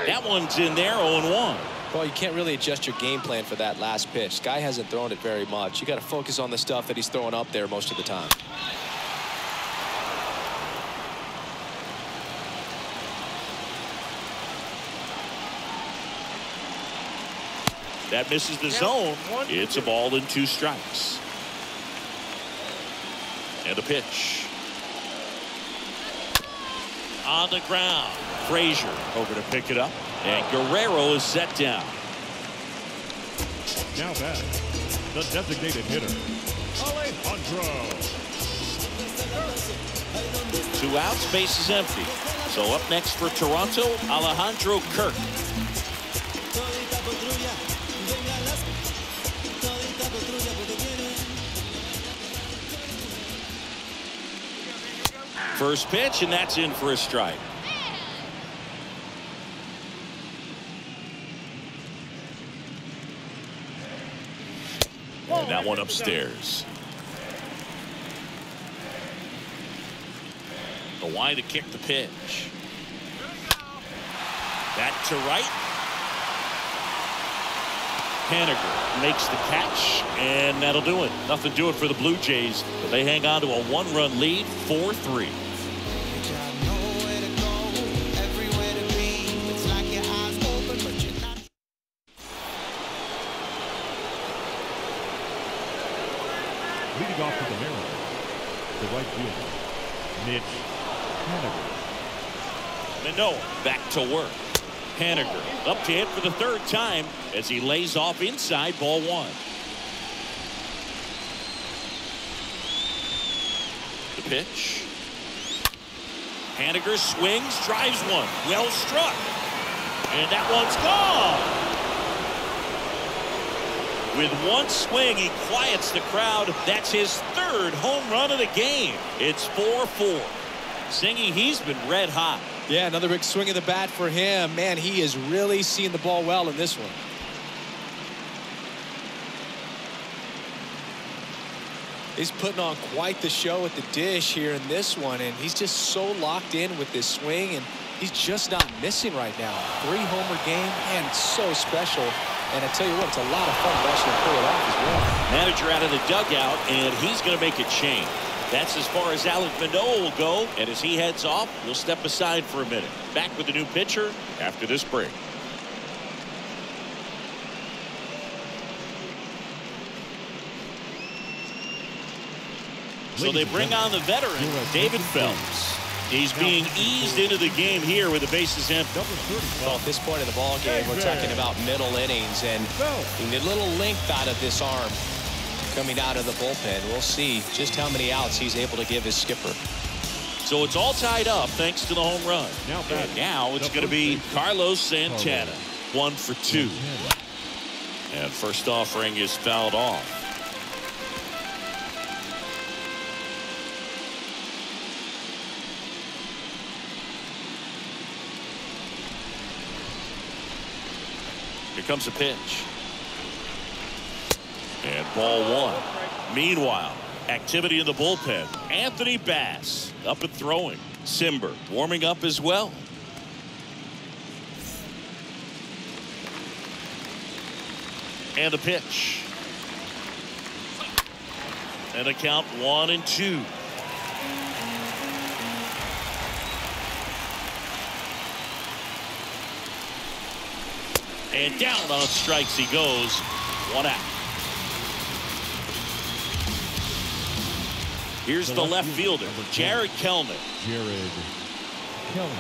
That one's in there, 0-1. Well, you can't really adjust your game plan for that last pitch. Guy hasn't thrown it very much. You got to focus on the stuff that he's throwing up there most of the time. That misses the zone. It's a ball and 2 strikes. And a pitch. On the ground. Frazier over to pick it up. And Guerrero is set down. Now batting, the designated hitter, Alejandro. 2 outs, base is empty. So up next for Toronto, Alejandro Kirk. First pitch, and that's in for a strike. And that one upstairs. The wide to kick the pitch. Back to right. Haniger makes the catch, and that'll do it. Nothing to it for the Blue Jays, but they hang on to a 1-run lead, 4-3. America, the right fielder, Mitch Haniger. Manoah back to work. Haniger up to hit for the third time as he lays off inside, ball one. The pitch. Haniger swings, drives one. Well struck. And that one's gone. With one swing, he quiets the crowd. That's his third home run of the game. It's 4-4. Singing, he's been red hot. Yeah, another big swing of the bat for him. Man, he is really seeing the ball well in this one. He's putting on quite the show at the dish here in this one, and he's just so locked in with this swing, and he's just not missing right now. 3-homer game, and so special. And I tell you what, it's a lot of fun watching him pull it off as well. Manager out of the dugout, and he's going to make a change. That's as far as Alek Manoah will go, and as he heads off, we'll step aside for a minute. Back with the new pitcher after this break. So they bring on the veteran, David Phelps. He's being eased into the game here with the bases empty. Well, at this point in the ball game, we're talking about middle innings, and you need a little length out of this arm coming out of the bullpen. We'll see just how many outs he's able to give his skipper. So it's all tied up thanks to the home run. And now it's going to be Carlos Santana, 1 for 2. And first offering is fouled off. Here comes a pitch. And ball one. Meanwhile, activity in the bullpen. Anthony Bass up and throwing. Simber warming up as well. And the pitch. And a count 1-2. And down on strikes he goes. 1 out. Here's the left fielder, Jared Kelman. Jared Kelman.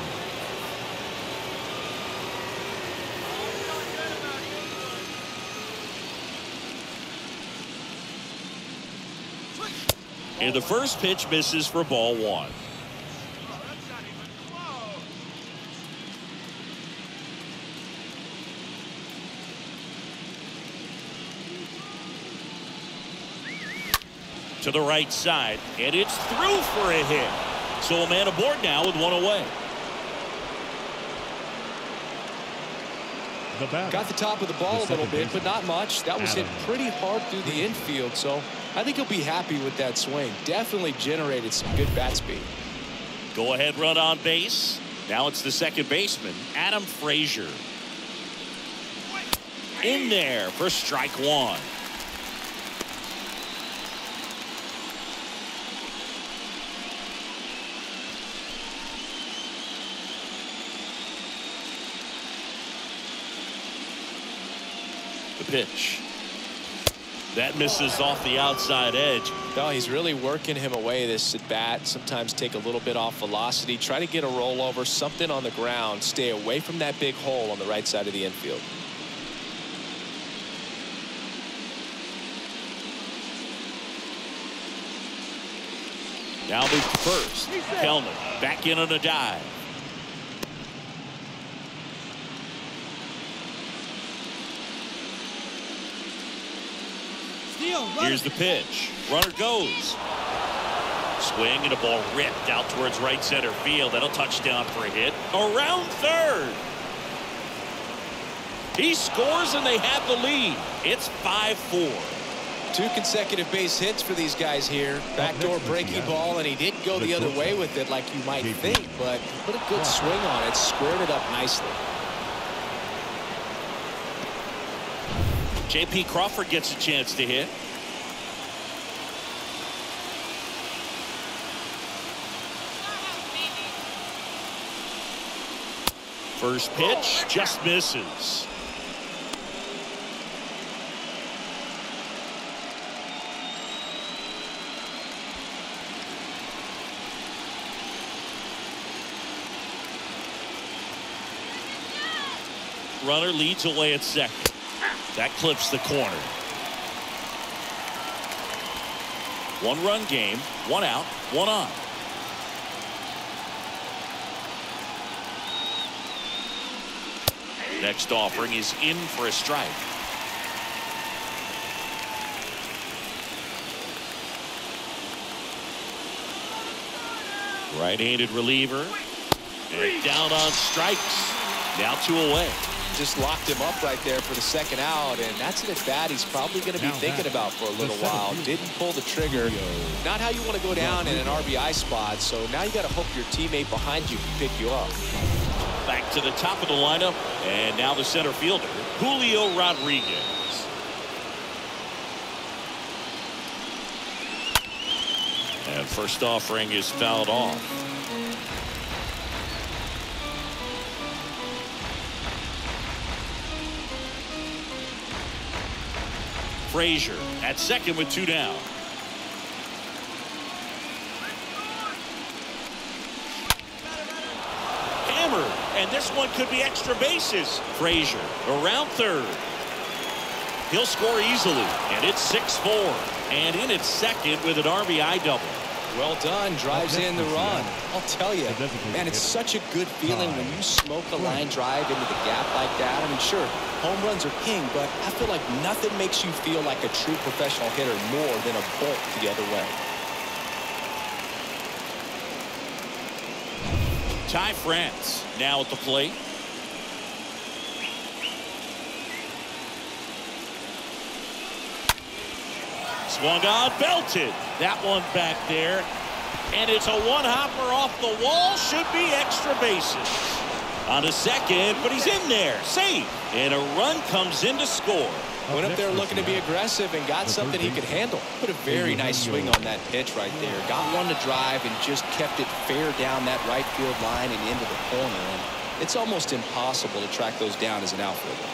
And the first pitch misses for ball one. To the right side, and it's through for a hit. So a man aboard now with one away. Got the top of the ball a little bit, but not much. That was hit pretty hard through the infield, so I think he'll be happy with that swing. Definitely generated some good bat speed. Go ahead run on base. Now it's the second baseman, Adam Frazier. In there for strike one. Pitch. That misses off the outside edge. No, he's really working him away this at bat. Sometimes take a little bit off velocity. Try to get a rollover, something on the ground. Stay away from that big hole on the right side of the infield. Now moved to first. Kelman back in on a dive. Here's the pitch. Runner goes. Swing and a ball ripped out towards right center field. That'll touchdown for a hit. Around third. He scores and they have the lead. It's 5-4. 2 consecutive base hits for these guys here. Backdoor breaking ball, and he didn't go the other way with it like you might think, but put a good swing on it. Squared it up nicely. J.P. Crawford gets a chance to hit. First pitch just misses. runner leads away at second. That clips the corner. 1-run game, 1 out, 1 on. Next offering is in for a strike. Right-handed reliever. And down on strikes. Now 2 away. Just locked him up right there for the second out, and that's an at-bat he's probably going to be thinking about for a little while. Didn't pull the trigger. Not how you want to go down in an RBI spot, so now you got to hope your teammate behind you can pick you up. Back to the top of the lineup, and now the center fielder, Julio Rodriguez. And first offering is fouled off. Frazier at second with 2 down. Hammered, and this one could be extra bases. Frazier around third. He'll score easily, and it's 6-4. And in at second with an RBI double. Well done. Drives in the run. I'll tell you, man, it's such a good feeling when you smoke a line drive into the gap like that. I mean, sure, home runs are king, but I feel like nothing makes you feel like a true professional hitter more than a bolt the other way. Ty France now at the plate. Swung on, belted. That one back there. And it's a one-hopper off the wall. Should be extra bases. On a second, but he's in there. Safe. And a run comes in to score. Went up there looking to be aggressive and got something he could handle. Put a very nice swing on that pitch right there. Got one to drive and just kept it fair down that right field line and into the corner. And it's almost impossible to track those down as an outfielder.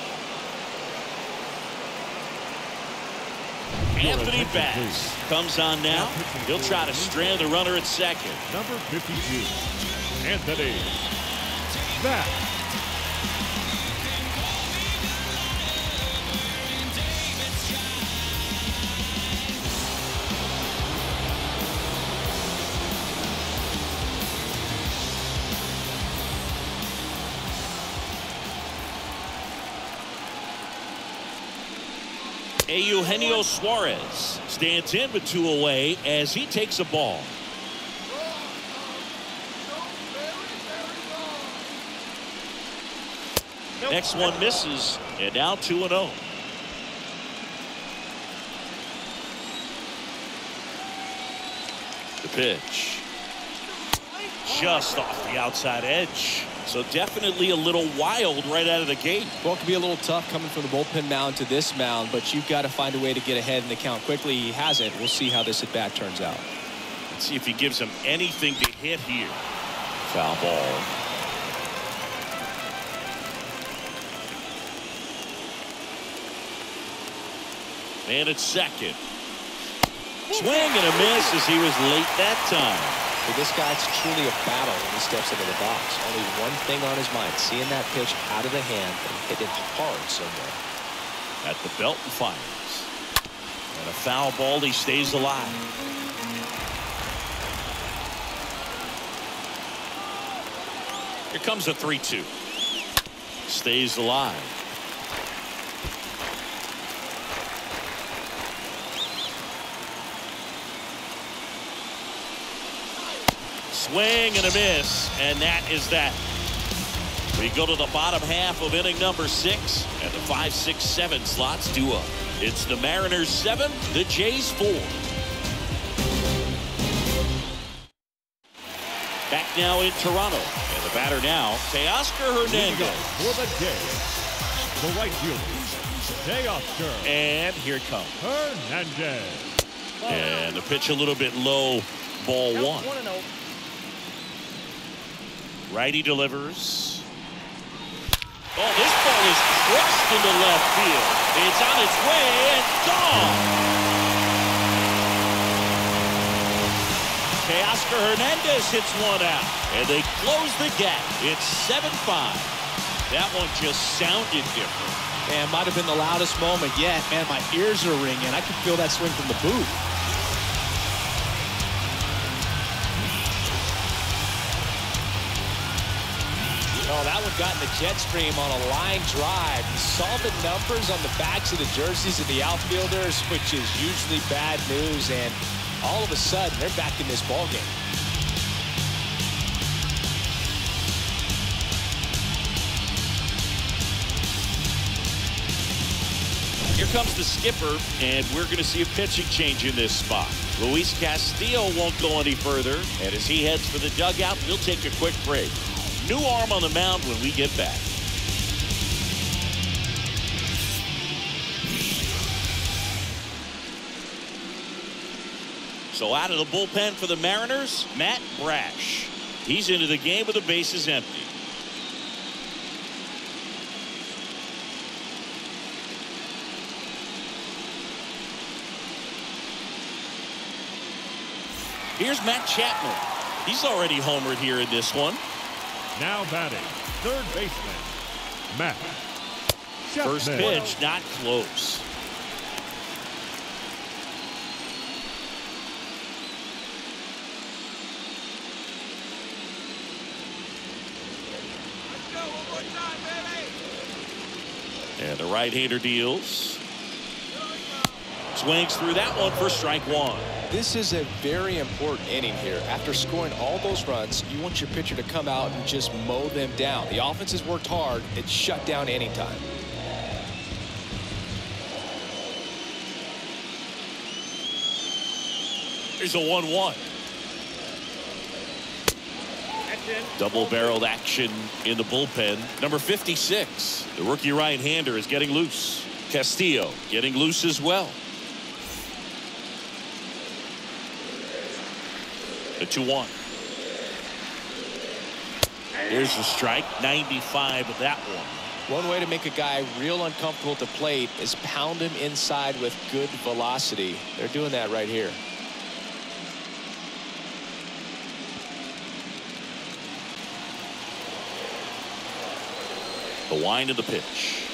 Anthony Bass comes on now. He'll try to strand the runner at second. Number 52, Anthony Bass. Eugenio Suarez stands in with 2 away as he takes a ball. Next one misses, and now 2-0. The pitch. Just off the outside edge. So definitely a little wild right out of the gate. Well, it can be a little tough coming from the bullpen mound to this mound, but you've got to find a way to get ahead in the count quickly. He hasn't. We'll see how this at-bat turns out. Let's see if he gives him anything to hit here. Foul ball. And it's second. Swing and a miss as he was late that time. For this guy, it's truly a battle when he steps into the box. Only one thing on his mind, seeing that pitch out of the hand and hit it hard somewhere. At the belt and fires. And a foul ball, he stays alive. Here comes a 3-2. Stays alive. Swing and a miss, and that is that. We go to the bottom half of inning number 6, and the 5, 6, 7 slots do up. It's the Mariners 7, the Jays 4. Back now in Toronto, and the batter now, Teoscar Hernandez. For the Jays, the right fielder, Teoscar. And here it comes. Hernandez. And the pitch a little bit low, ball 1. Righty delivers. Oh, this ball is crushed into left field. It's on its way and gone. Teoscar Hernandez hits one out, and they close the gap. It's 7-5. That one just sounded different. Man, might have been the loudest moment yet. Man, my ears are ringing. I can feel that swing from the booth. Oh, that one got in the jet stream on a line drive. You saw the numbers on the backs of the jerseys of the outfielders, which is usually bad news, and all of a sudden, they're back in this ballgame. Here comes the skipper, and we're going to see a pitching change in this spot. Luis Castillo won't go any further, and as he heads for the dugout, we'll take a quick break. New arm on the mound when we get back. So out of the bullpen for the Mariners, Matt Brash. He's into the game with the bases empty. Here's Matt Chapman. He's already homered here in this one. Now batting, third baseman, Matt Chapman. First pitch, not close. And the right-hander deals. Swings through that one for strike one. This is a very important inning here. After scoring all those runs, you want your pitcher to come out and just mow them down. The offense has worked hard. It's shut down anytime. Here's a 1-1. Double-barreled action in the bullpen. Number 56, the rookie right-hander, is getting loose. Castillo getting loose as well. The 2-1. Here's the strike. 95 of that one. One way to make a guy real uncomfortable at the plate is pound him inside with good velocity. They're doing that right here. The wind of the pitch.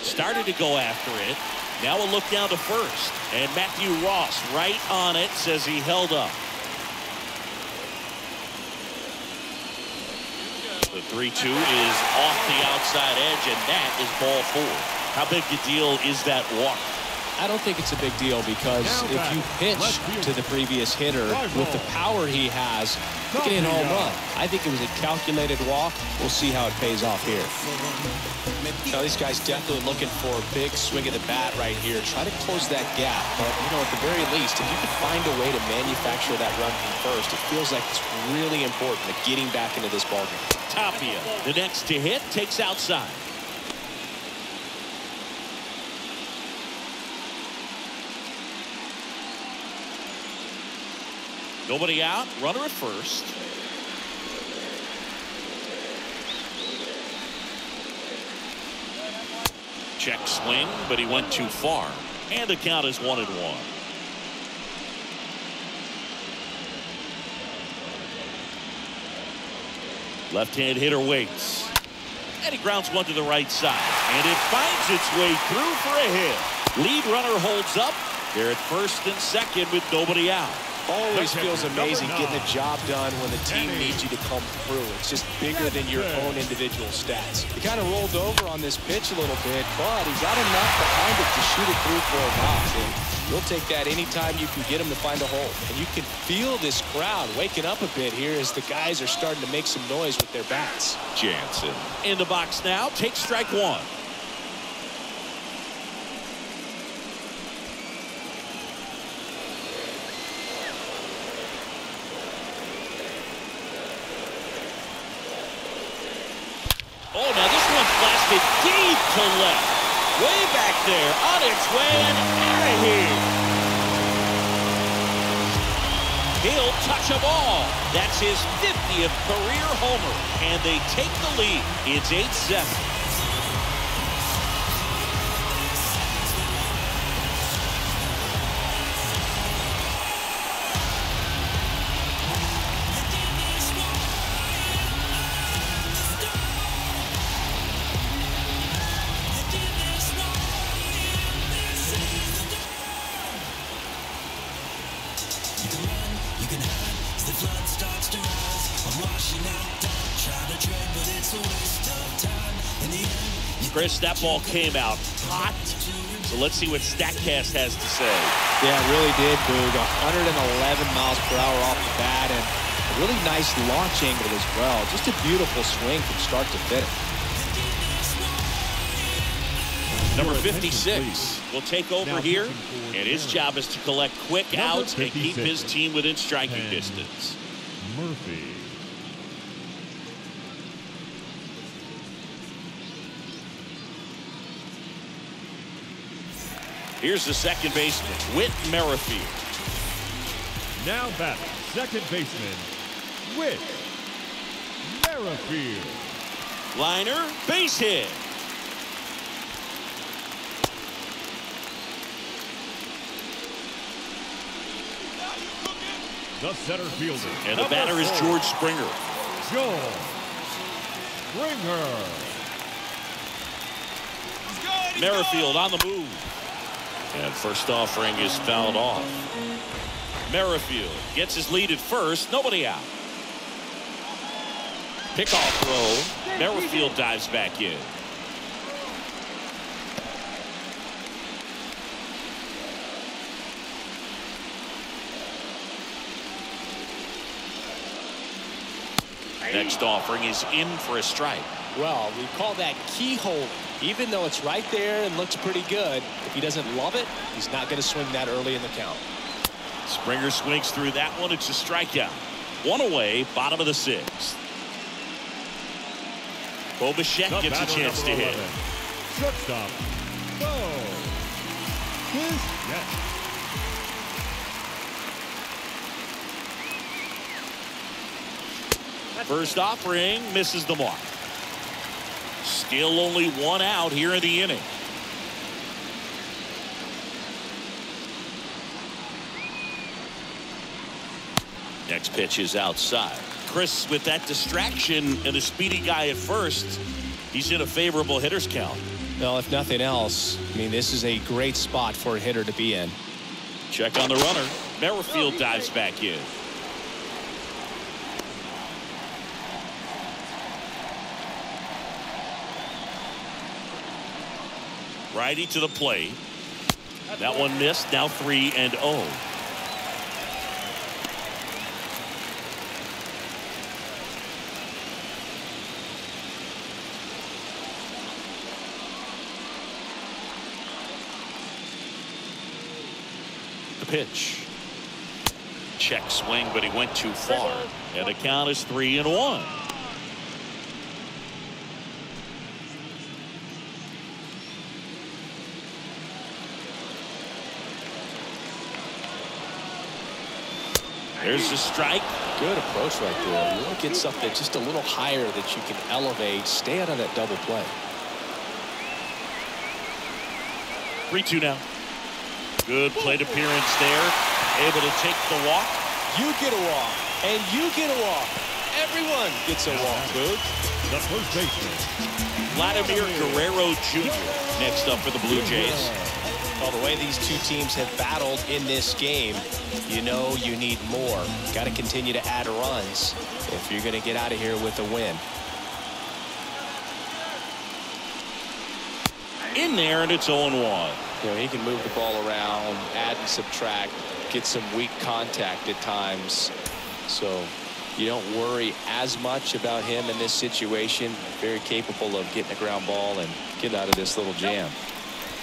Started to go after it. Now a look down to first. And Matthew Ross right on it, says he held up. The 3-2 is off the outside edge, and that is ball four. How big a deal is that walk? I don't think it's a big deal because if you pitch to the previous hitter with the power he has, you can hit a home run. I think it was a calculated walk. We'll see how it pays off here. Now, these guys definitely looking for a big swing of the bat right here. Try to close that gap. But, you know, at the very least, if you can find a way to manufacture that run from first, it feels like it's really important to getting back into this ballgame. Tapia, the next to hit, takes outside. Nobody out, runner at first. Check swing, but he went too far. And the count is 1-1. Left-hand hitter waits. And he grounds one to the right side. And it finds its way through for a hit. Lead runner holds up. They're at first and second with nobody out. Always feels amazing getting the job done when the team needs you to come through. It's just bigger than your own individual stats. He kind of rolled over on this pitch a little bit, but he got enough behind it to shoot it through for a knock. And you'll take that anytime you can get him to find a hole. And you can feel this crowd waking up a bit here as the guys are starting to make some noise with their bats. Jansen in the box now, takes strike one. Oh, now this one blasted deep to left. Way back there, on its way and out of here. He'll touch a ball. That's his 50th career homer. And they take the lead. It's 8-7. Chris, that ball came out hot. So let's see what StatCast has to say. Yeah, it really did, Boog. 111 miles per hour off the bat, and a really nice launch angle as well. Just a beautiful swing from start to finish. Number 56 will take over here, and his job is to collect quick outs and keep his team within striking distance. Murphy. Here's the second baseman, Whit Merrifield. Now batting, second baseman, Whit Merrifield. Liner, base hit. The center fielder. And the batter is George Springer. George Springer. Merrifield on the move. And first offering is fouled off. Merrifield gets his lead at first. Nobody out. Pickoff throw. Merrifield dives back in. Next offering is in for a strike. Well, we call that keyhole. Even though it's right there and looks pretty good, if he doesn't love it, he's not going to swing that early in the count. Springer swings through that one. It's a strikeout. One away, bottom of the sixth. Bo Bichette gets a chance to hit. Shortstop, Bo Bichette. First offering misses the mark. Still only one out here in the inning. Next pitch is outside. Chris, with that distraction and a speedy guy at first, he's in a favorable hitter's count. Well, if nothing else, I mean, this is a great spot for a hitter to be in. Check on the runner. Merrifield dives back in. Righty to the plate. That one missed. Now 3-0. The pitch. Check swing, but he went too far. And the count is 3-1. There's a strike. Good approach right there. You want to get something just a little higher that you can elevate. Stay out of that double play. 3-2 now. Good plate appearance there. Able to take the walk. You get a walk, and you get a walk. Everyone gets a walk, Boog. The first baseman, Vladimir Guerrero Jr. next up for the Blue Jays. Well, the way these two teams have battled in this game, you know you need more. Got to continue to add runs if you're going to get out of here with a win. In there, and it's 0-1. You know, he can move the ball around, add and subtract, get some weak contact at times. So you don't worry as much about him in this situation. Very capable of getting a ground ball and get out of this little jam.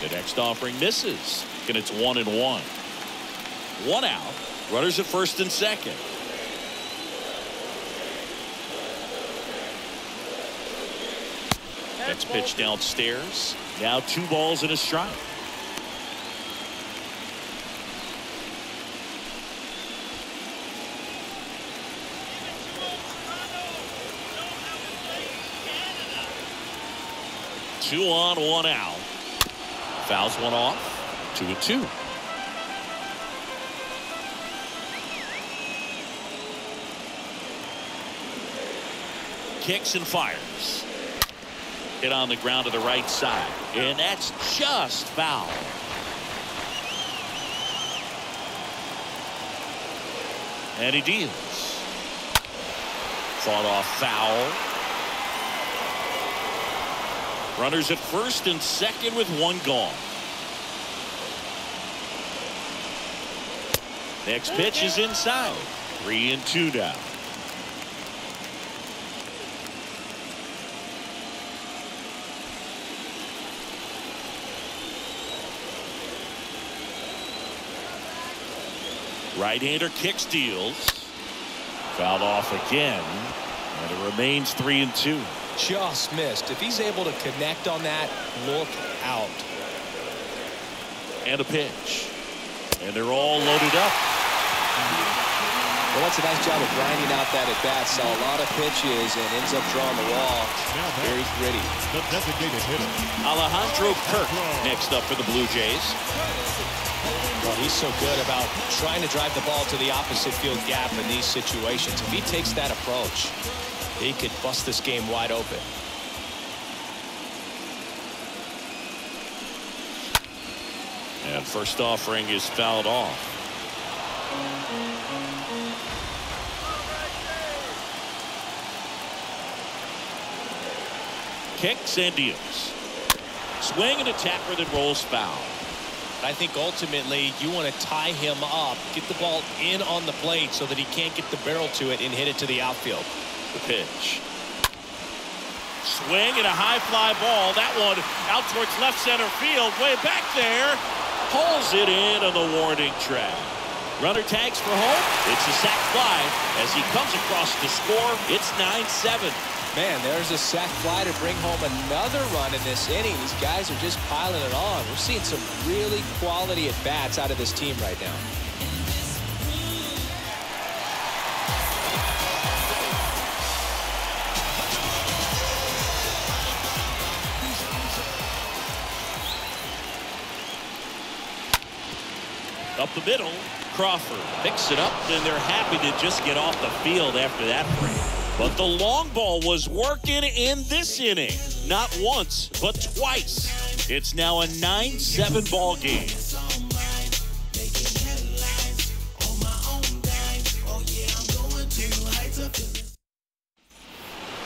The next offering misses, and it's 1-1. One out. Runners at first and second. Next pitch downstairs. Now 2 balls and a strike. Two on, 1 out. Fouls one off. 2-2. Kicks and fires. Hit on the ground to the right side. And that's just foul. And he deals. Fought off foul. Runners at first and second with one gone. Next pitch is inside. 3-2 now. Right-hander kicks, deals. Fouled off again. And it remains 3-2. Just missed. If he's able to connect on that, look out. And a pitch. And they're all loaded up. Well, that's a nice job of grinding out that at bat. Saw a lot of pitches and ends up drawing the wall. Very gritty. The designated hitter, Alejandro Kirk next up for the Blue Jays. Well, he's so good about trying to drive the ball to the opposite field gap in these situations. If he takes that approach, he could bust this game wide open. And first offering is fouled off. Kicks and deals. Swing and a tapper that rolls foul. I think ultimately you want to tie him up, get the ball in on the plate so that he can't get the barrel to it and hit it to the outfield. The pitch. Swing and a high fly ball. That one out towards left center field. Way back there. Pulls it in on the warning track. Runner tags for home. It's a sac fly as he comes across to score. It's 9-7. Man, there's a sac fly to bring home another run in this inning. These guys are just piling it on. We're seeing some really quality at-bats out of this team right now. Up the middle, Crawford picks it up, and they're happy to just get off the field after that frame. But the long ball was working in this inning. Not once, but twice. It's now a 9-7 ball game.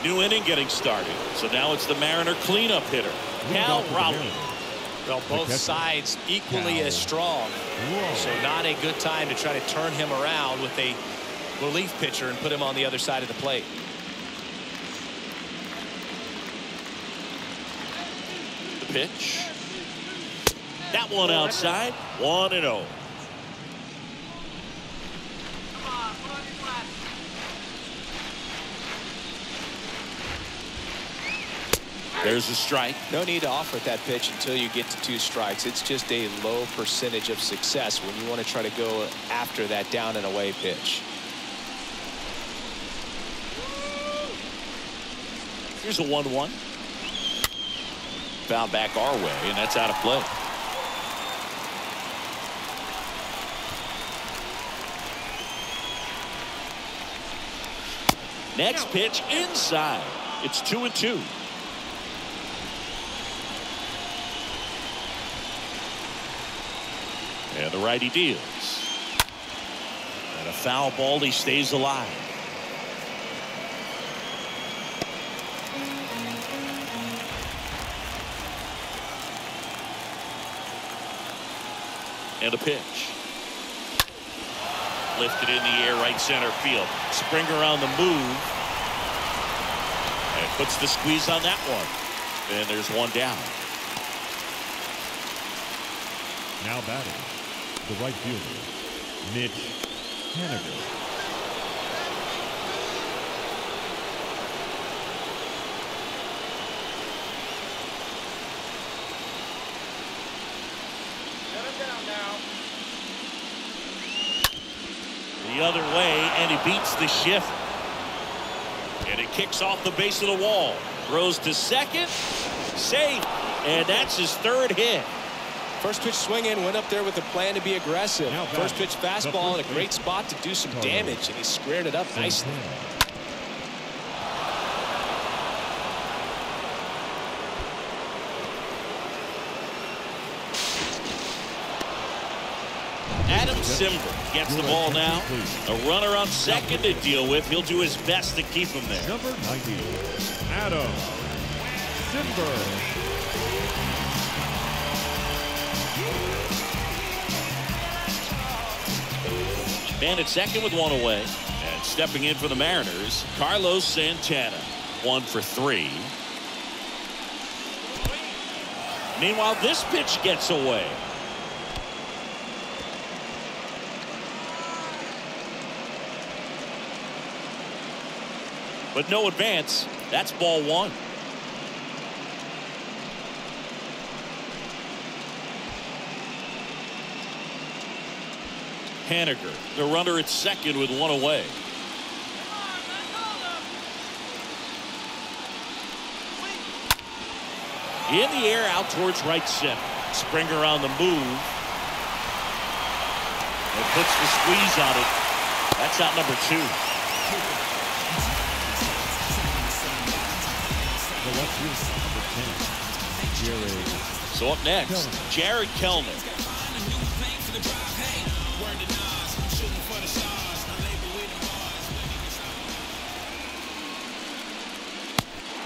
New inning getting started. So now it's the Mariner cleanup hitter, Cal Raleigh. Well, both sides equally as strong. So not a good time to try to turn him around with a relief pitcher and put him on the other side of the plate. The pitch. That one outside. 1-0. There's a strike. No need to offer that pitch until you get to 2 strikes. It's just a low percentage of success when you want to try to go after that down and away pitch. Here's a 1-1. Foul back our way, and that's out of play. Next pitch inside. It's 2-2. And the righty deals. And a foul ball, he stays alive. And a pitch. Lifted in the air, right center field. Springer on the move. And puts the squeeze on that one. And there's one down. now batting, the right fielder, Mitch Haniger. The other way, and he beats the shift. And it kicks off the base of the wall. Throws to second. Safe. And that's his third hit. First pitch swing in, went up there with a plan to be aggressive. First pitch fastball in a great spot to do some damage, and he squared it up nicely. Adams Simber gets the ball now. A runner on second to deal with. He'll do his best to keep him there. Number 90, Alek Manoah. Man at second with one away. And stepping in for the Mariners, Carlos Santana. 1 for 3. Meanwhile, this pitch gets away. But no advance. That's ball 1. Haniger, the runner at second with one away. In the air out towards right center. Springer on the move. And puts the squeeze on it. That's out number 2. The left field, number 10, Jared. So up next, Jared Kelenic.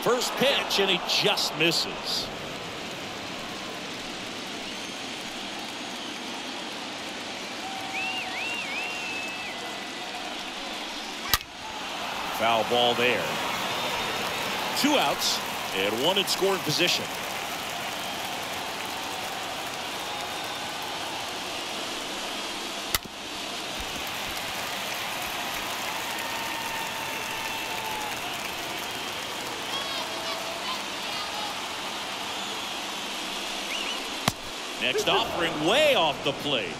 First pitch, and he just misses. Foul ball there. 2 outs and 1 in scoring position. Next offering way off the plate.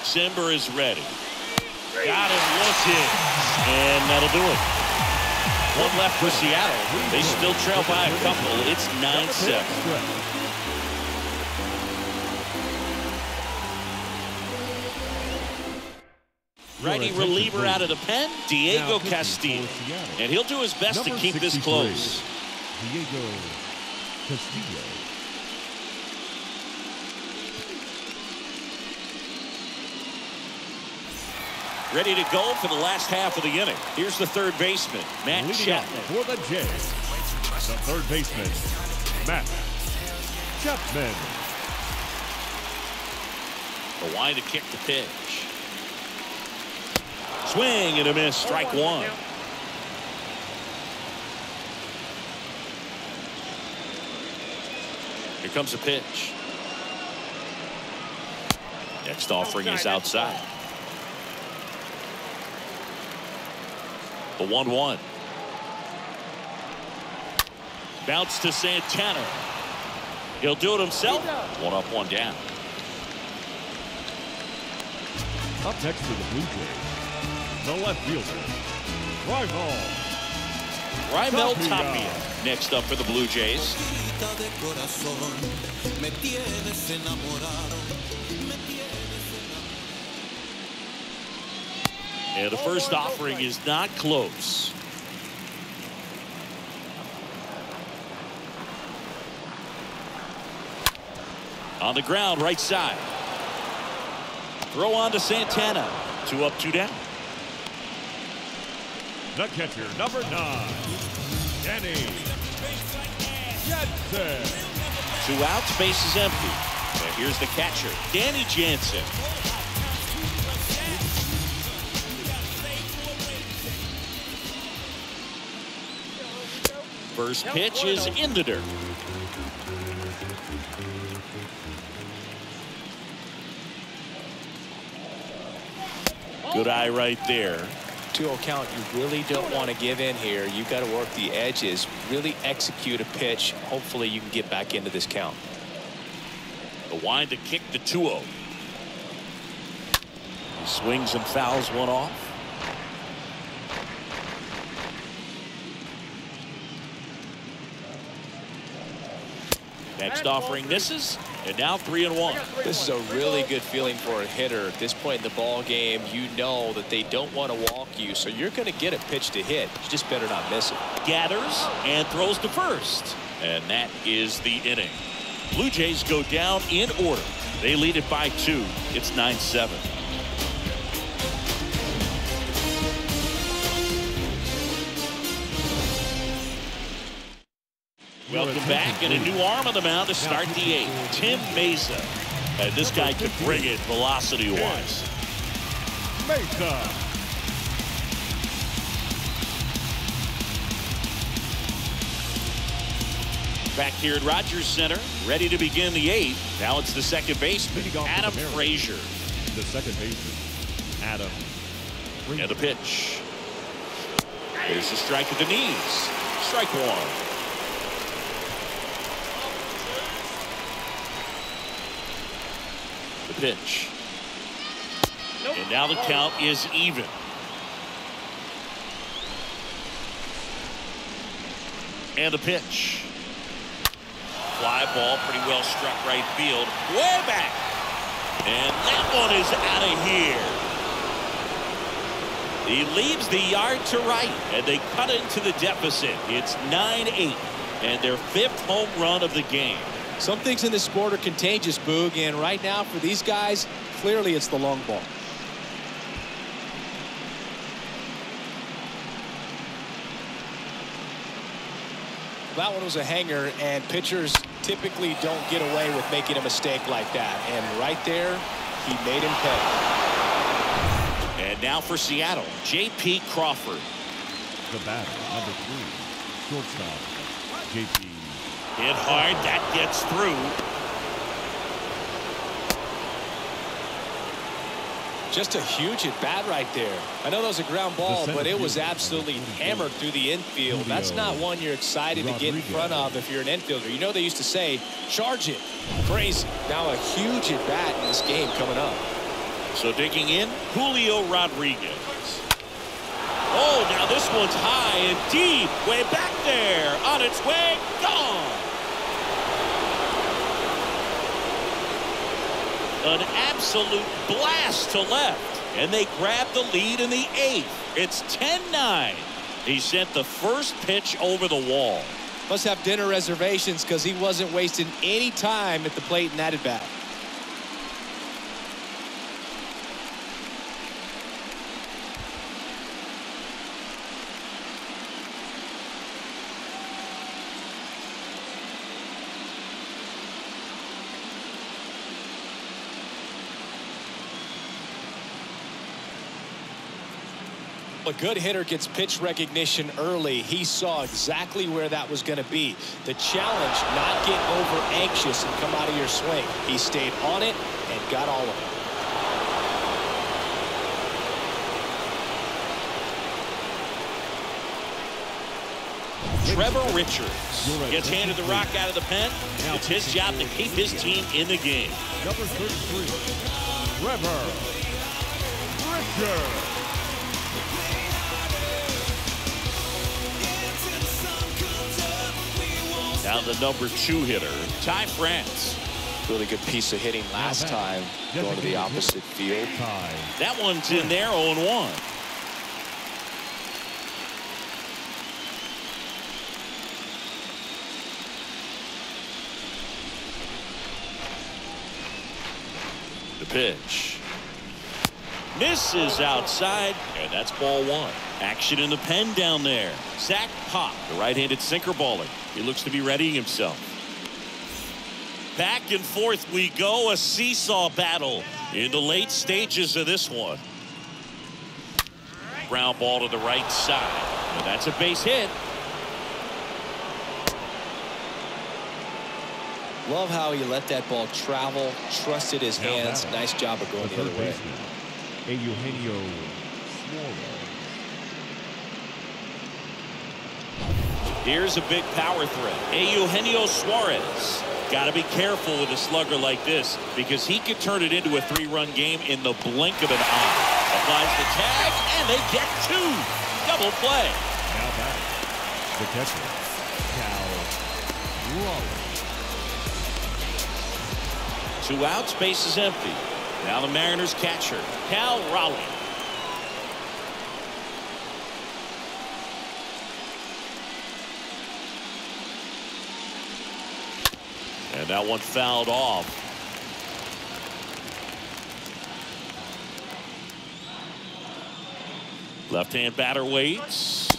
Simber is ready. Got him looking. And that'll do it. 1 left for Seattle. They still trail by a couple. It's 9-7. Righty reliever out of the pen, Diego Castillo. And he'll do his best to keep this close. Diego Castillo. Ready to go for the last half of the inning. Here's the third baseman, Matt Chapman. For the Jays, the third baseman, Matt Chapman. The wind to kick the pitch. Swing and a miss, strike 1. Here comes a pitch. Next offering is outside. The 1-1. Bounce to Santana. He'll do it himself. 1 up, 1 down. Up next to the Blue Jays, the left fielder, Raimel Tapia. Next up for the Blue Jays. And the first offering is not close. On the ground, right side. Throw on to Santana. 2 up, 2 down. The catcher, number 9, Danny Jansen. 2 outs, base is empty. And here's the catcher, Danny Jansen. First pitch is in the dirt. Good eye right there. 2-0 count. You really don't want to give in here. You've got to work the edges, really execute a pitch. Hopefully you can get back into this count. The wind to kick the 2-0. He swings and fouls one off. Next offering misses, and now 3-1. This is a really good feeling for a hitter. At this point in the ball game, you know that they don't want to walk you, so you're going to get a pitch to hit. You just better not miss it. Gathers and throws to first. And that is the inning. Blue Jays go down in order. They lead it by 2. It's 9-7. Welcome back, and a new arm on the mound to start the 8th. Tim Mesa. And this guy could bring it velocity-wise. Mesa. Back here at Rogers Center, ready to begin the 8th. Now it's the second baseman, Adam Frazier. The second baseman, Adam Frazier. And the pitch. There's a strike at the knees. Strike 1. The pitch. And now the count is even. And the pitch. Fly ball, pretty well struck right field. Way back. And that one is out of here. He leaves the yard to right, and they cut into the deficit. It's 9-8, and their 5th home run of the game. Some things in this sport are contagious, Boog, and right now for these guys, clearly it's the long ball. That one was a hanger, and pitchers typically don't get away with making a mistake like that. And right there, he made him pay. And now for Seattle, J.P. Crawford. The batter, number 3, shortstop, J.P. Hit hard, that gets through. Just a huge at bat right there. I know that was a ground ball, but it was absolutely hammered through the infield. That's not one you're excited to get in front of if you're an infielder. You know they used to say, charge it. Crazy. Now a huge at bat in this game coming up. So digging in, Julio Rodriguez. Oh, now this one's high and deep. Way back there. On its way, gone. An absolute blast to left. And they grab the lead in the 8th. It's 10-9. He sent the first pitch over the wall. Must have dinner reservations because he wasn't wasting any time at the plate in that at bat. A good hitter gets pitch recognition early. He saw exactly where that was going to be. The challenge, not get over anxious and come out of your swing. He stayed on it and got all of it. Trevor Richards gets handed the rock out of the pen. It's his job to keep his team in the game. Number 33, Trevor Richards. Now the number 2 hitter, Ty France. Really good piece of hitting last time, going to the opposite field. That one's in there, 0-1. The pitch. Misses outside, and that's ball 1. Action in the pen down there. Zach Pop, the right-handed sinker baller. He looks to be readying himself. Back and forth we go, a seesaw battle in the late stages of this one. Ground ball to the right side, and that's a base hit. Love how he let that ball travel, trusted his hands. Nice job of going the other way. Eugenio Suarez. Here's a big power threat. Eugenio Suarez. Got to be careful with a slugger like this because he could turn it into a 3-run game in the blink of an eye. Applies the tag, and they get 2. Double play. Now back. The catcher, Cal Raleigh. 2 outs, base is empty. Now the Mariners catcher, Cal Raleigh. And that one fouled off. Left-hand batter waits.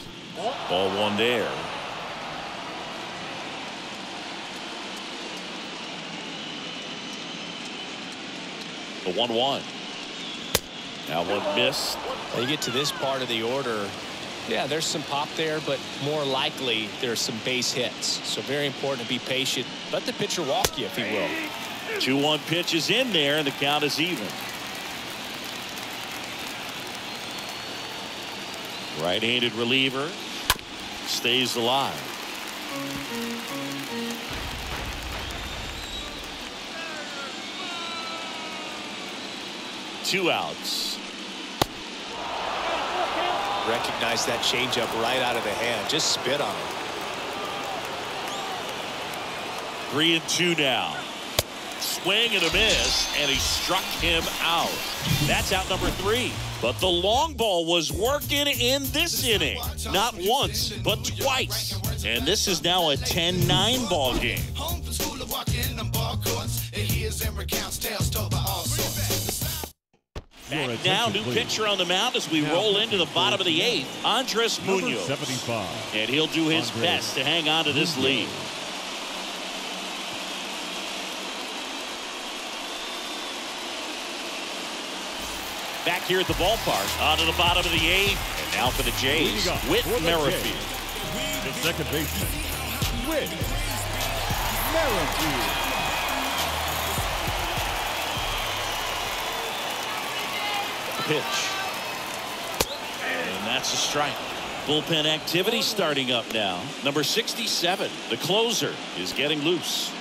Ball one there. The 1-1. Now one missed. You get to this part of the order. Yeah, there's some pop there, but more likely there's some base hits. So very important to be patient. Let the pitcher walk you, if he will. 2-1 pitch is in there, and the count is even. Right-handed reliever stays alive. Two outs. Recognize that changeup right out of the hand. Just spit on it. 3-2 now. Swing and a miss, and he struck him out. That's out number 3. But the long ball was working in this inning. Not once, but twice. And this is now a 10-9 ball game. Back now, new pitcher on the mound as we roll into the bottom of the 8th. Andres Munoz. 75. And he'll do his best to hang on to this lead. Back here at the ballpark, on to the bottom of the 8th. And now for the Jays, Whit Merrifield. The second baseman, Whit Merrifield. Pitch. And that's a strike. Bullpen activity starting up now. Number 67, the closer, is getting loose.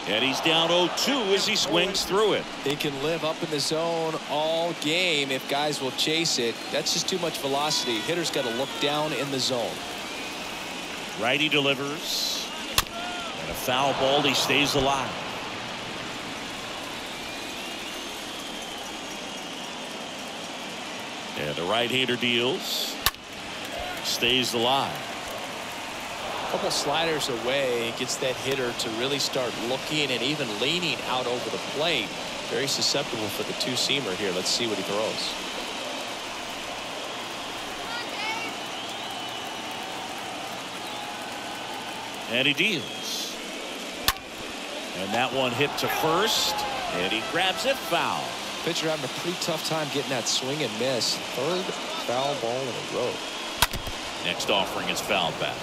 And he's down 0-2 as he swings through it. They can live up in the zone all game if guys will chase it. That's just too much velocity. Hitter's got to look down in the zone. Righty delivers. And a foul ball. He stays alive. And the right-hander deals. Stays alive. Couple sliders away, gets that hitter to really start looking and even leaning out over the plate. Very susceptible for the two-seamer here. Let's see what he throws. And he deals. And that one hit to first, and he grabs it foul. Pitcher having a pretty tough time getting that swing and miss. Third foul ball in a row. Next offering is fouled back.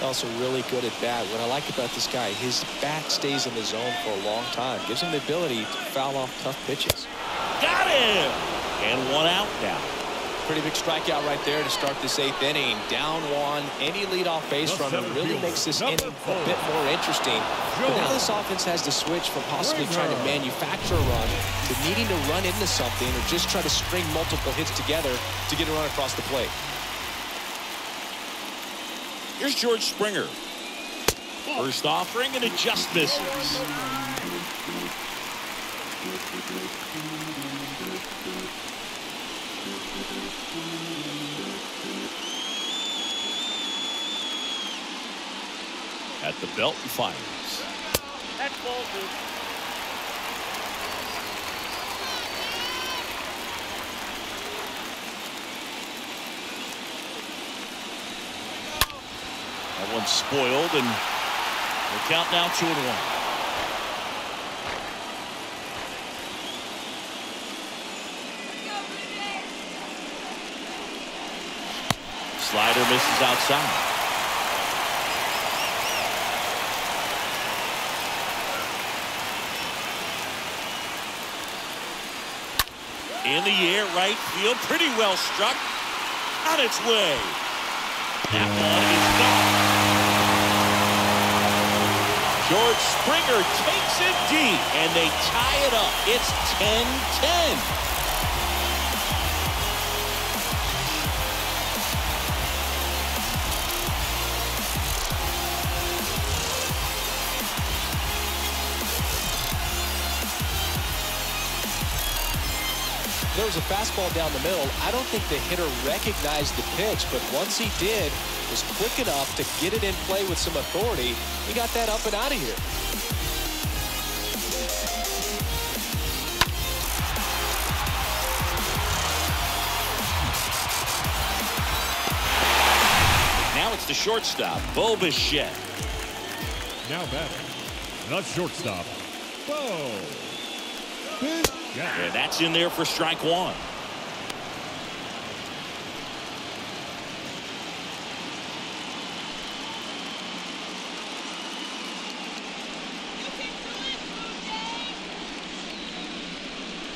Also really good at bat. What I like about this guy, his bat stays in the zone for a long time. Gives him the ability to foul off tough pitches. Got him! And one out now. Pretty big strikeout right there to start this 8th inning. Down one. Any leadoff base runner really makes this inning a bit more interesting. But now this offense has to switch from possibly trying to manufacture a run to needing to run into something or just try to string multiple hits together to get a run across the plate. Here's George Springer. First offering, and it just misses. At the belt and fires. That's ball, dude. That one's spoiled, and the count now 2-1. Slider misses outside. In the air, right field, pretty well struck. On its way. That one is gone. George Springer takes it deep, and they tie it up. It's 10-10. There was a fastball down the middle. I don't think the hitter recognized the pitch, but once he did, was quick enough to get it in play with some authority. He got that up and out of here. Now it's the shortstop, Bo Bichette. Now batting, the shortstop, Bo Bichette. And that's in there for strike one.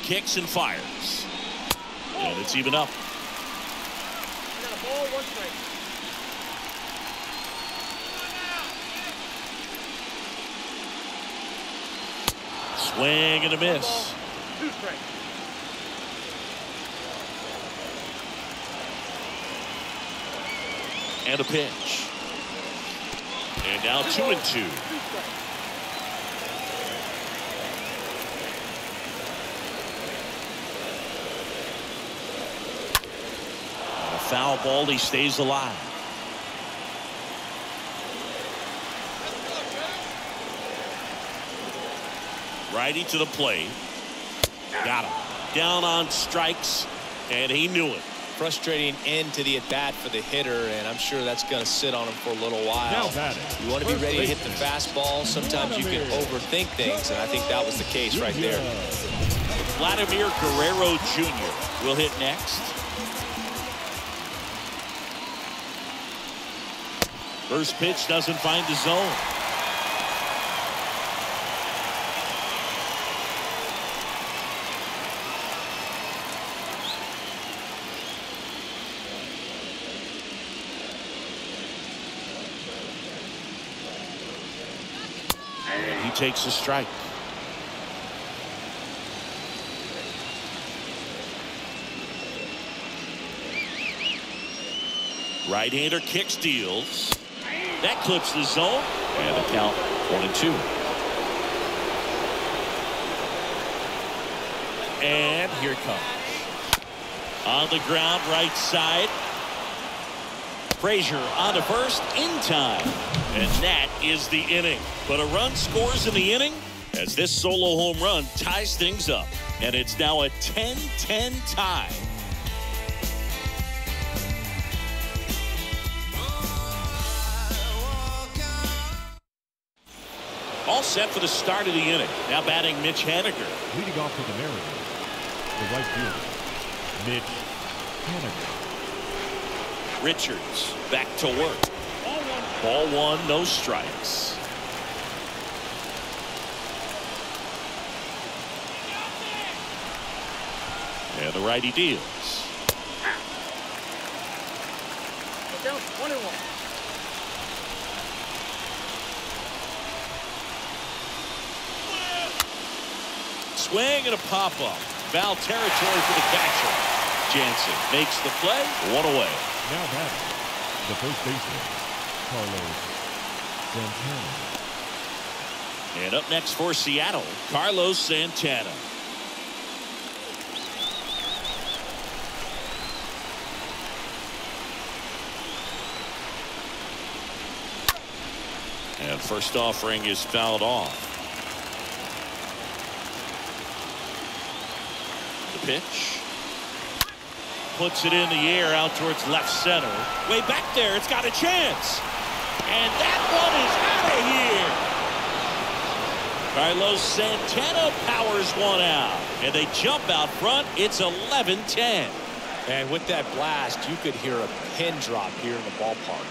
Kicks and fires. And it's even up. Got a ball, 1 strike. Swing and a miss. 2 strikes. And a pitch. And now 2-2. A foul ball, he stays alive. Righty to the plate. Got him. Down on strikes, and he knew it. Frustrating end to the at-bat for the hitter, and I'm sure that's going to sit on him for a little while. Now batting, You want to be ready to hit the fastball. Sometimes you can overthink things, and I think that was the case right there. Vladimir Guerrero Jr. will hit next. First pitch doesn't find the zone. And he takes a strike. Right-hander kicks, deals. That clips the zone, and the count 1-2. And here it comes. On the ground, right side. Frazier on to first in time. And that is the inning. But a run scores in the inning as this solo home run ties things up. And it's now a 10-10 tie. All set for the start of the inning. Now batting Mitch Haniger. Leading off for the Mariners, the right fielder, Mitch Haniger. Richards back to work. Ball one, no strikes. And the righty deals. Down 21. Swing and a pop-up. Foul territory for the catcher. Jansen makes the play. One away. Now batting, the first baseman, Carlos Santana. And up next for Seattle, Carlos Santana. And first offering is fouled off. The pitch. Puts it in the air out towards left center. Way back there, it's got a chance. And that one is out of here. Carlos Santana powers one out. And they jump out front. It's 11-10. And with that blast, you could hear a pin drop here in the ballpark.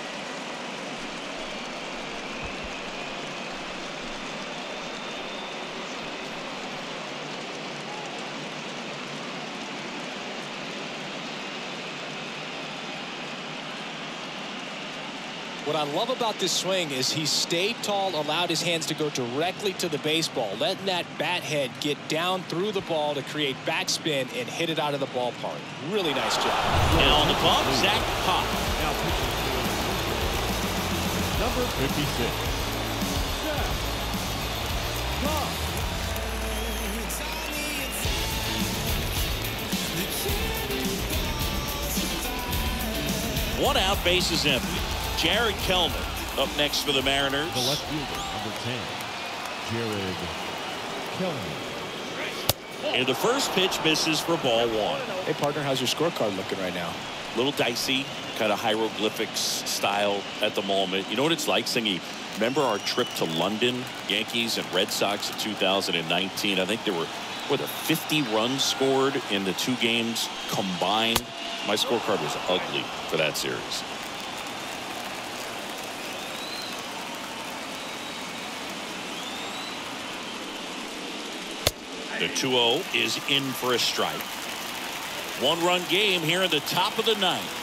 What I love about this swing is he stayed tall, allowed his hands to go directly to the baseball, letting that bat head get down through the ball to create backspin and hit it out of the ballpark. Really nice job. Now on the bump, Zach Pop. Now pitching for number 56. Zach Pop. One out, bases empty. Jared Kelman up next for the Mariners. The left fielder, number 10, Jared Kelman. And the first pitch misses for ball one. Hey, partner, how's your scorecard looking right now? A little dicey, kind of hieroglyphics style at the moment. You know what it's like, Singy? Remember our trip to London, Yankees and Red Sox in 2019? I think there were 50 runs scored in the 2 games combined. My scorecard was ugly for that series. The 2-0 is in for a strike. 1-run game here in the top of the 9th.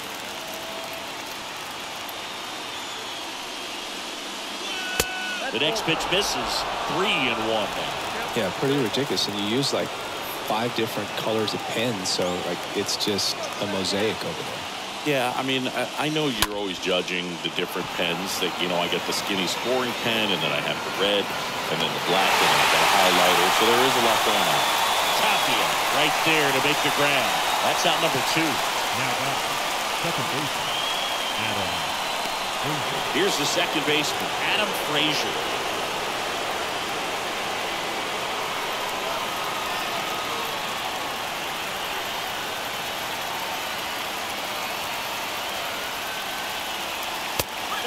The next pitch misses. 3-1 now. Yeah, pretty ridiculous. And you use like 5 different colors of pens, so like it's just a mosaic over there. Yeah, I mean, I know you're always judging the different pens. That, you know, I get the skinny scoring pen, and then I have the red, and then the black, and then I got a highlighter. So there is a lot going on. Tapia right there to make the grab. That's out number 2. Now out, second baseman, Adam Frazier. Here's the second baseman, Adam Frazier.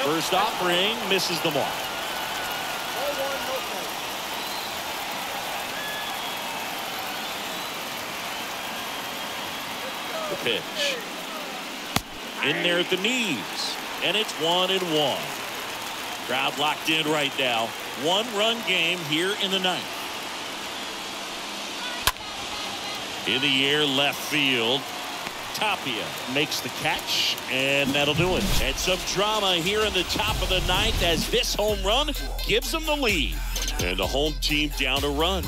First offering misses the mark. The pitch. In there at the knees. And it's 1-1. Crowd locked in right now. 1-run game here in the 9th. In the air, left field. Tapia makes the catch, and that'll do it. And some drama here in the top of the 9th as this home run gives them the lead. And the home team down a run.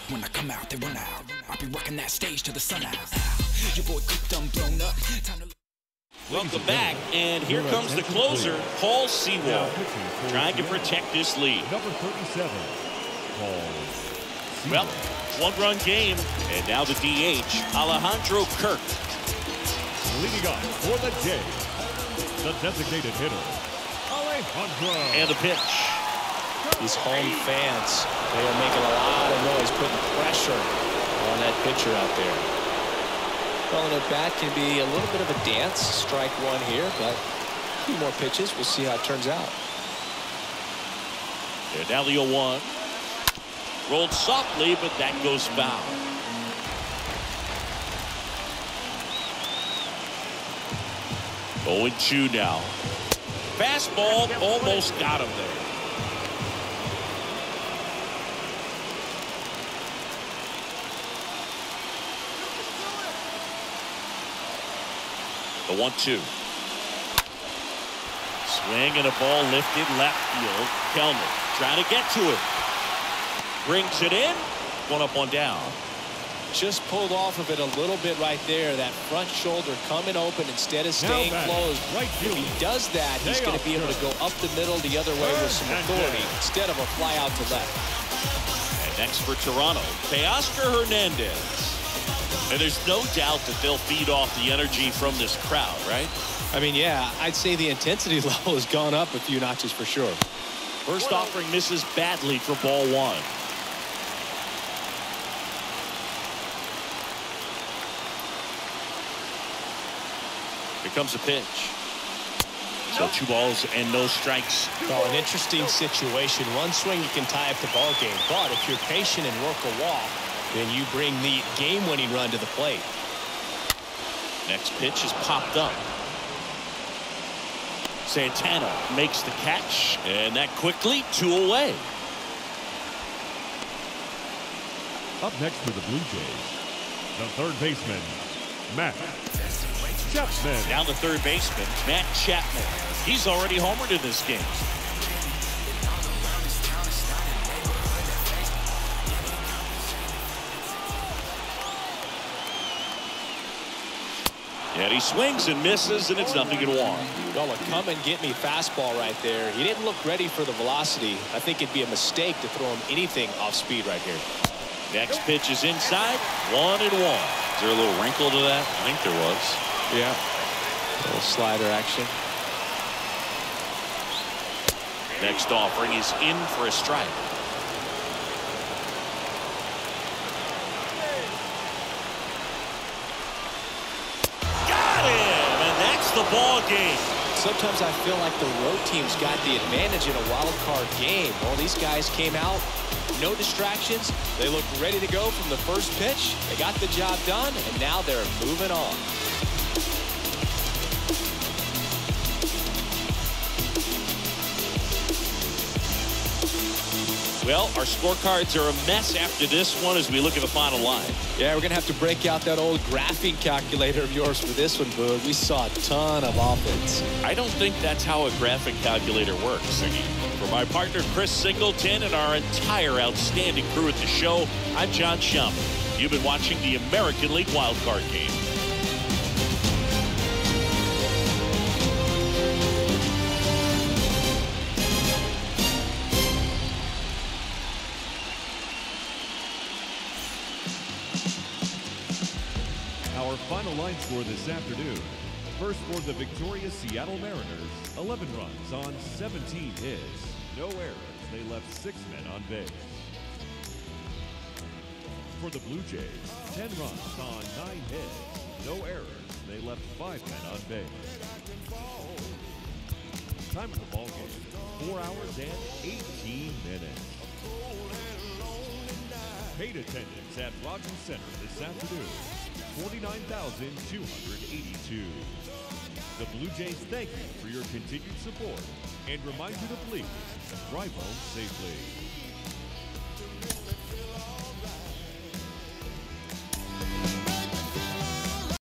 When I come out, they run out. I'll be working that stage till the sun out. Your boy cooked, done blown up. Welcome back, and here comes the closer, Paul Sewald, trying to protect this lead. Number 37, Paul Sewald. Well, 1-run game, and now the DH, Alejandro Kirk. Leading off for the day, the designated hitter, Alejandro. And the pitch. These home fans, they are making a lot of noise, putting pressure on that pitcher out there. Well, an at-bat can be a little bit of a dance. Strike 1 here, but a few more pitches. We'll see how it turns out. And now the 0-1. Rolled softly, but that goes foul. Oh, 0-2 now. Fastball almost got him there. The 1-2. Swing and a ball lifted left field. Kelman trying to get to it. Brings it in. 1 up, 1 down. Just pulled off of it a little bit right there. That front shoulder coming open instead of staying closed. Right if he does that, he's going to be able to go up the middle the other way with some authority instead of a fly out to left. And next for Toronto, Teoscar Hernandez. And there's no doubt that they'll feed off the energy from this crowd, right? I mean, yeah, I'd say the intensity level has gone up a few notches for sure. First offering misses badly for ball 1. Here comes the pitch. So 2 balls and no strikes. Oh, an interesting situation. One swing you can tie up the ball game, but if you're patient and work a walk, then you bring the game-winning run to the plate. Next pitch is popped up. Santana makes the catch, and that quickly 2 away. Up next for the Blue Jays, the third baseman, Matt Chapman. Down the third baseman, Matt Chapman. He's already homered in this game. And he swings and misses, and it's 0-1. Well, a come and get me fastball right there. He didn't look ready for the velocity. I think it'd be a mistake to throw him anything off speed right here. Next pitch is inside, 1-1. Is there a little wrinkle to that? I think there was. Yeah. A little slider action. Next offering is in for a strike. Got him, and that's the ball game. Sometimes I feel like the road team's got the advantage in a wild card game. Well, these guys came out, no distractions. They looked ready to go from the first pitch. They got the job done, and now they're moving on. Well, our scorecards are a mess after this one as we look at the final line. Yeah, we're going to have to break out that old graphing calculator of yours for this one, Boog. We saw a ton of offense. I don't think that's how a graphic calculator works. For my partner, Chris Singleton, and our entire outstanding crew at the show, I'm John Schaumburg. You've been watching the American League Wildcard Game. Our final line score this afternoon. First for the victorious Seattle Mariners, 11 runs on 17 hits. No errors. They left 6 men on base. For the Blue Jays, 10 runs on 9 hits. No errors. They left 5 men on base. Time of the ball game, 4 hours and 18 minutes. Paid attendance at Rogers Center this afternoon, 49,282. The Blue Jays thank you for your continued support and remind you to please drive home safely.